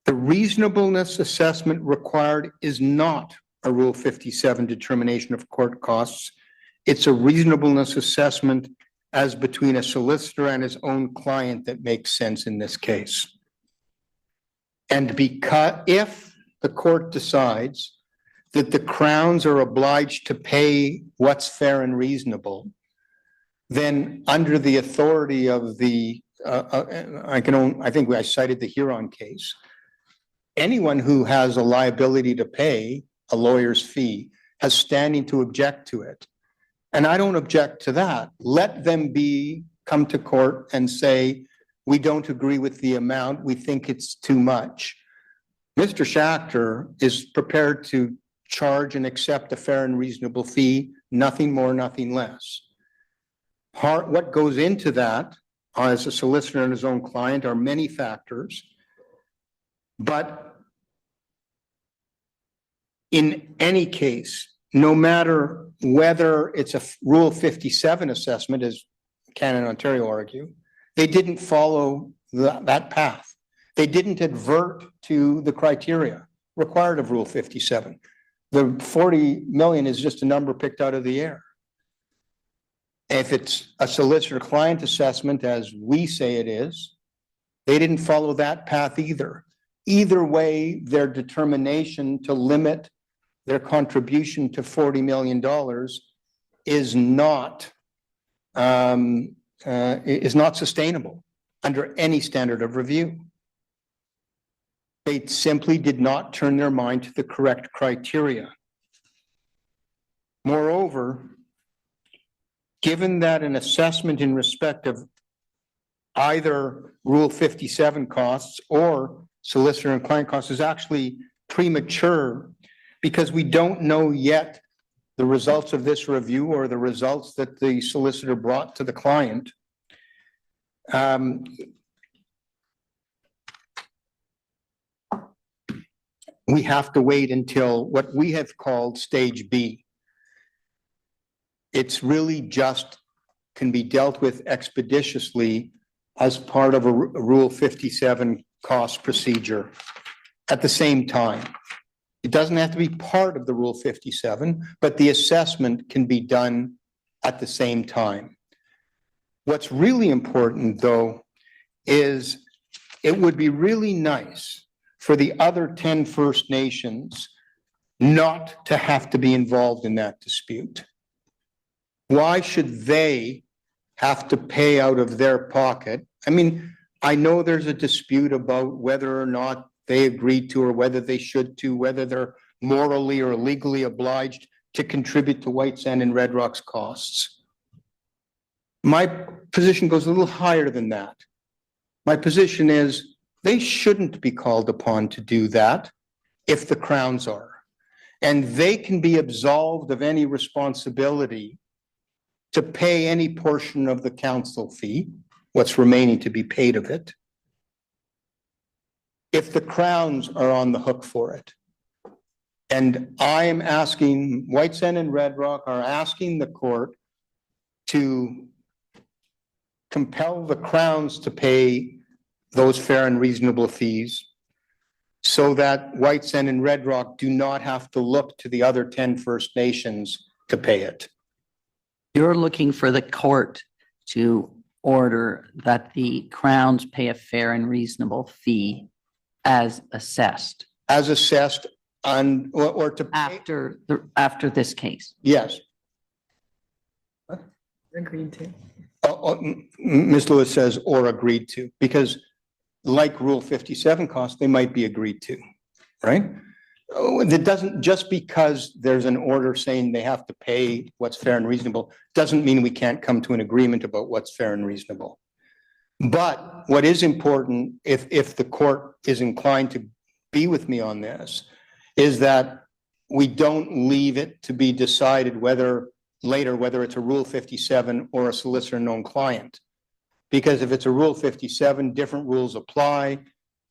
The reasonableness assessment required is not a Rule 57 determination of court costs. It's a reasonableness assessment as between a solicitor and his own client that makes sense in this case. And because if the court decides that the Crowns are obliged to pay what's fair and reasonable, then under the authority of the, I think I cited the Huron case, anyone who has a liability to pay a lawyer's fee has standing to object to it. And I don't object to that. Let them come to court and say, we don't agree with the amount, we think it's too much. Mr. Schachter is prepared to charge and accept a fair and reasonable fee, nothing more, nothing less. What goes into that as a solicitor and his own client are many factors, but in any case, no matter whether it's a Rule 57 assessment, as Canada and Ontario argue, they didn't follow that path. They didn't advert to the criteria required of Rule 57. The 40 million is just a number picked out of the air. If it's a solicitor-client assessment, as we say it is, they didn't follow that path either. Either way, their determination to limit their contribution to $40 million is not sustainable under any standard of review. They simply did not turn their mind to the correct criteria. Moreover, given that an assessment in respect of either Rule 57 costs or solicitor and client costs is actually premature because we don't know yet the results of this review or the results that the solicitor brought to the client. We have to wait until what we have called stage B. It's really just can be dealt with expeditiously as part of a Rule 57 cost procedure. at the same time. It doesn't have to be part of the Rule 57, but the assessment can be done at the same time. What's really important, though, is it would be really nice for the other 10 First Nations not to have to be involved in that dispute. Why should they have to pay out of their pocket? I mean, I know there's a dispute about whether or not they agreed to or whether they should to, whether they're morally or legally obliged to contribute to Whitesand and Red Rock's costs. My position goes a little higher than that. My position is they shouldn't be called upon to do that if the Crowns are. And they can be absolved of any responsibility to pay any portion of the counsel fee, what's remaining to be paid of it, if the Crowns are on the hook for it. And I am asking, Whitesand and Red Rock are asking the court to compel the Crowns to pay those fair and reasonable fees so that Whitesand and Red Rock do not have to look to the other 10 First Nations to pay it.
You're looking for the court to order that the Crowns pay a fair and reasonable fee as assessed.
As assessed on, or to pay,
After this case.
yes.
Agreed to.
Ms. Lewis says, or agreed to, because like Rule 57 costs, they might be agreed to, right? It doesn't, just because there's an order saying they have to pay what's fair and reasonable, doesn't mean we can't come to an agreement about what's fair and reasonable. But what is important, if the court is inclined to be with me on this, is that we don't leave it to be decided whether it's a Rule 57 or a solicitor known client. Because if it's a Rule 57, different rules apply.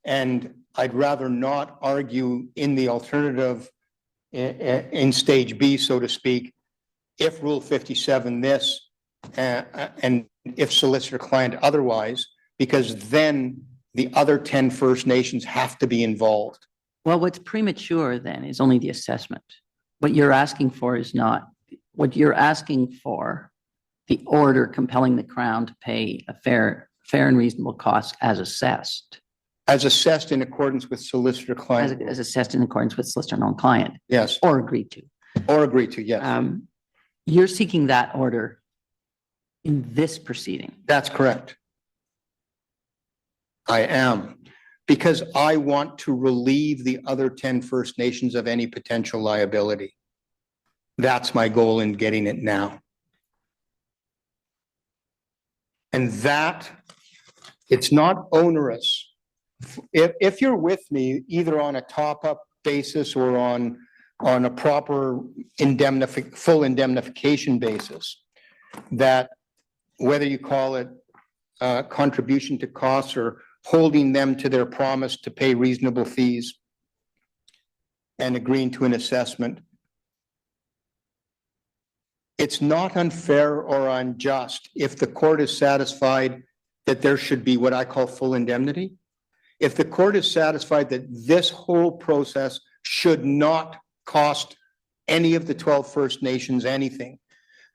And I'd rather not argue in the alternative in stage B, so to speak, if Rule 57 this and if solicitor client otherwise, because then the other 10 First Nations have to be involved.
Well, what's premature then is only the assessment. What you're asking for is not, what you're asking for, the order compelling the Crown to pay a fair and reasonable cost as assessed.
As assessed in accordance with solicitor client.
As assessed in accordance with solicitor known client.
Yes.
Or agreed to.
Or agreed to, yes.
You're seeking that order in this proceeding.
That's correct. I am, because I want to relieve the other 10 First Nations of any potential liability. That's my goal in getting it now. And that, it's not onerous. If you're with me, either on a top-up basis or on a proper full indemnification basis, that whether you call it contribution to costs or holding them to their promise to pay reasonable fees and agreeing to an assessment, it's not unfair or unjust if the court is satisfied that there should be what I call full indemnity. If the court is satisfied that this whole process should not cost any of the 12 First Nations anything,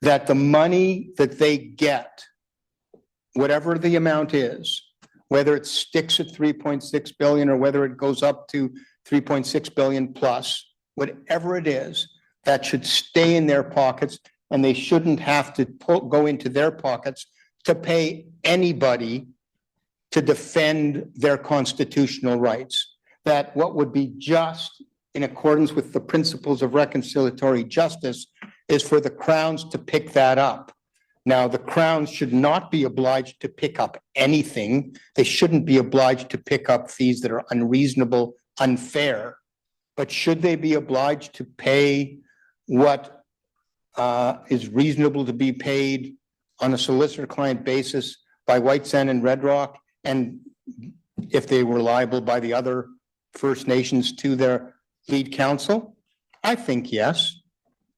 that the money that they get, whatever the amount is, whether it sticks at 3.6 billion or whether it goes up to 3.6 billion plus, whatever it is, that should stay in their pockets, and they shouldn't have to go into their pockets to pay anybody to defend their constitutional rights. That what would be just in accordance with the principles of reconciliatory justice is for the Crowns to pick that up. Now, the Crowns should not be obliged to pick up anything. They shouldn't be obliged to pick up fees that are unreasonable, unfair. But should they be obliged to pay what is reasonable to be paid on a solicitor-client basis by Whitesand and Red Rock, and if they were liable by the other First Nations to their lead counsel? I think yes.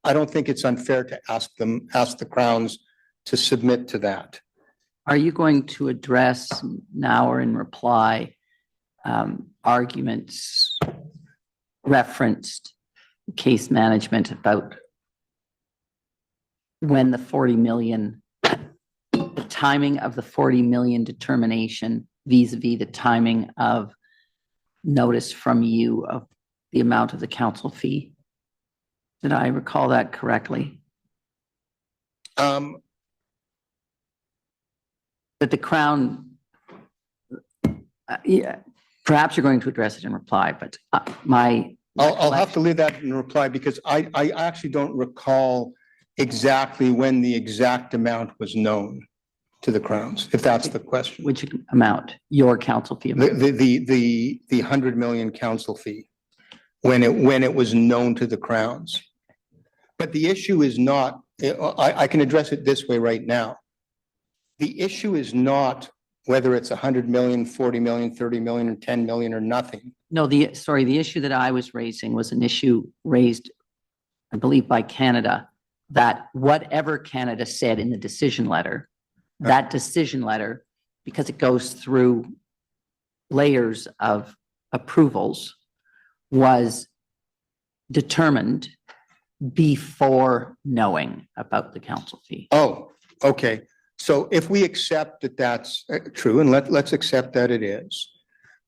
I don't think it's unfair to ask the Crowns to submit to that.
Are you going to address now or in reply arguments referenced case management about when the 40 million, the timing of the 40 million determination vis-a-vis the timing of notice from you of the amount of the counsel fee. Did I recall that correctly? That the Crown, yeah, perhaps you're going to address it in reply, but
I'll have to leave that in reply because I actually don't recall exactly when the exact amount was known to the Crowns, if that's the question.
Which amount? Your counsel fee amount?
The 100 million counsel fee, when it was known to the Crowns. But the issue is not, I can address it this way right now. The issue is not whether it's 100 million, 40 million, 30 million, or 10 million or nothing.
No, the issue that I was raising was an issue raised, I believe, by Canada, that whatever Canada said in the decision letter, that decision letter, because it goes through layers of approvals, was determined before knowing about the counsel fee.
Oh, okay. So if we accept that that's true, and let's accept that it is,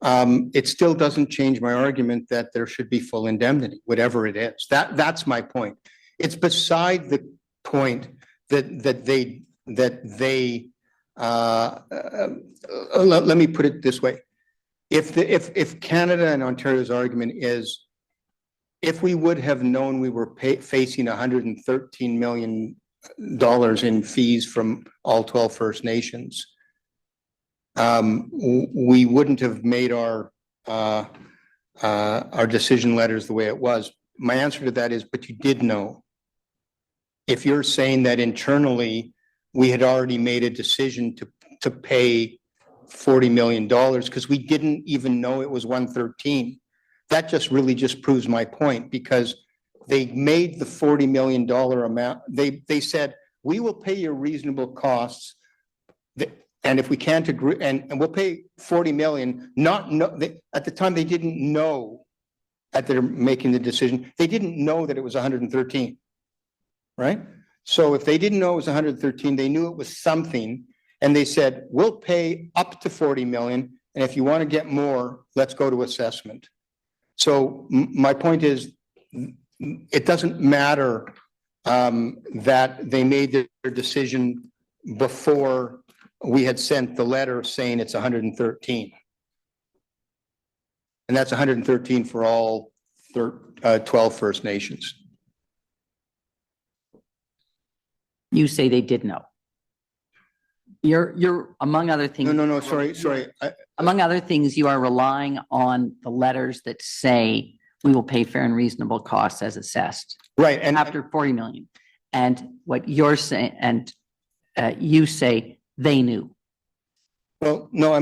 it still doesn't change my argument that there should be full indemnity, whatever it is. That's my point. It's beside the point that they let me put it this way. If Canada and Ontario's argument is, if we would have known we were facing $113 million in fees from all 12 First Nations, we wouldn't have made our decision letters the way it was. My answer to that is, but you did know. If you're saying that internally we had already made a decision to pay $40 million because we didn't even know it was 113, that just really just proves my point, because they made the $40 million amount. They said, we will pay your reasonable costs, and if we can't agree, and we'll pay 40 million. At the time, they didn't know that they're making the decision. They didn't know that it was 113, right? So if they didn't know it was 113, they knew it was something, and they said, we'll pay up to 40 million, and if you want to get more, let's go to assessment. So my point is, it doesn't matter that they made their decision before we had sent the letter saying it's 113. And that's 113 for all 12 First Nations.
You say they did know. You're among other things.
No, sorry.
Among other things, you are relying on the letters that say we will pay fair and reasonable costs as assessed.
Right. And
after 40 million. And what you're saying, and you say they knew.
Well, no,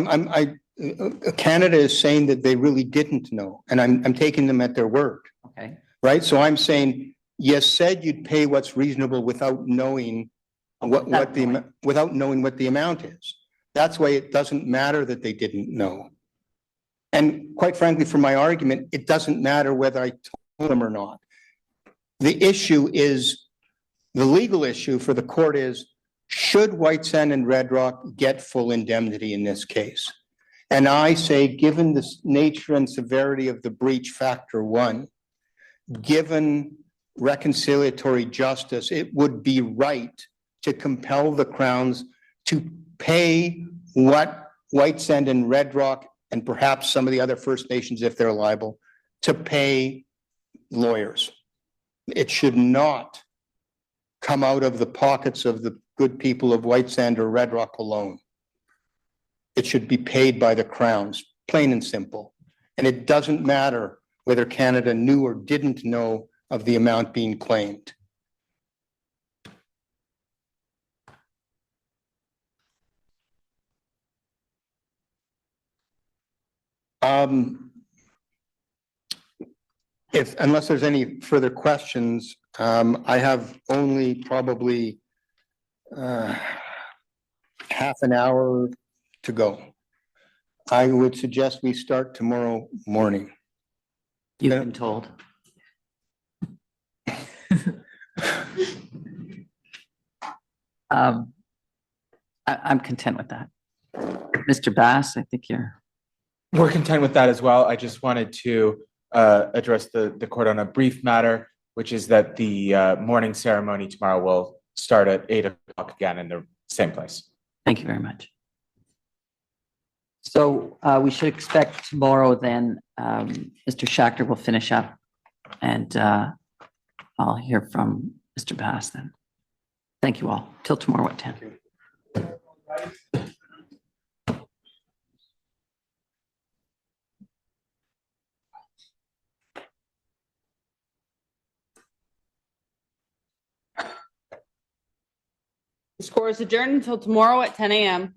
Canada is saying that they really didn't know, and I'm taking them at their word.
Okay.
Right. So I'm saying, you said you'd pay what's reasonable without knowing without knowing what the amount is. That's why it doesn't matter that they didn't know. And quite frankly, for my argument, it doesn't matter whether I told them or not. The issue is, the legal issue for the court is, should Whitesand and Red Rock get full indemnity in this case? And I say, given the nature and severity of the breach, factor one, given reconciliatory justice, it would be right to compel the Crowns to pay what Whitesand and Red Rock, and perhaps some of the other First Nations, if they're liable, to pay lawyers. It should not come out of the pockets of the good people of Whitesand or Red Rock alone. It should be paid by the Crowns, plain and simple. And it doesn't matter whether Canada knew or didn't know of the amount being claimed. Unless there's any further questions, I have only probably half an hour to go. I would suggest we start tomorrow morning.
You've
Yeah.
been told. I'm content with that. Mr. Bass, I think you're,
We're content with that as well. I just wanted to address the court on a brief matter, which is that the morning ceremony tomorrow will start at 8 o'clock again in the same place.
thank you very much. So we should expect tomorrow then, Mr. Schachter will finish up and I'll hear from Mr. Bass then. Thank you all. Till tomorrow at 10.
The score is adjourned until tomorrow at 10 a.m.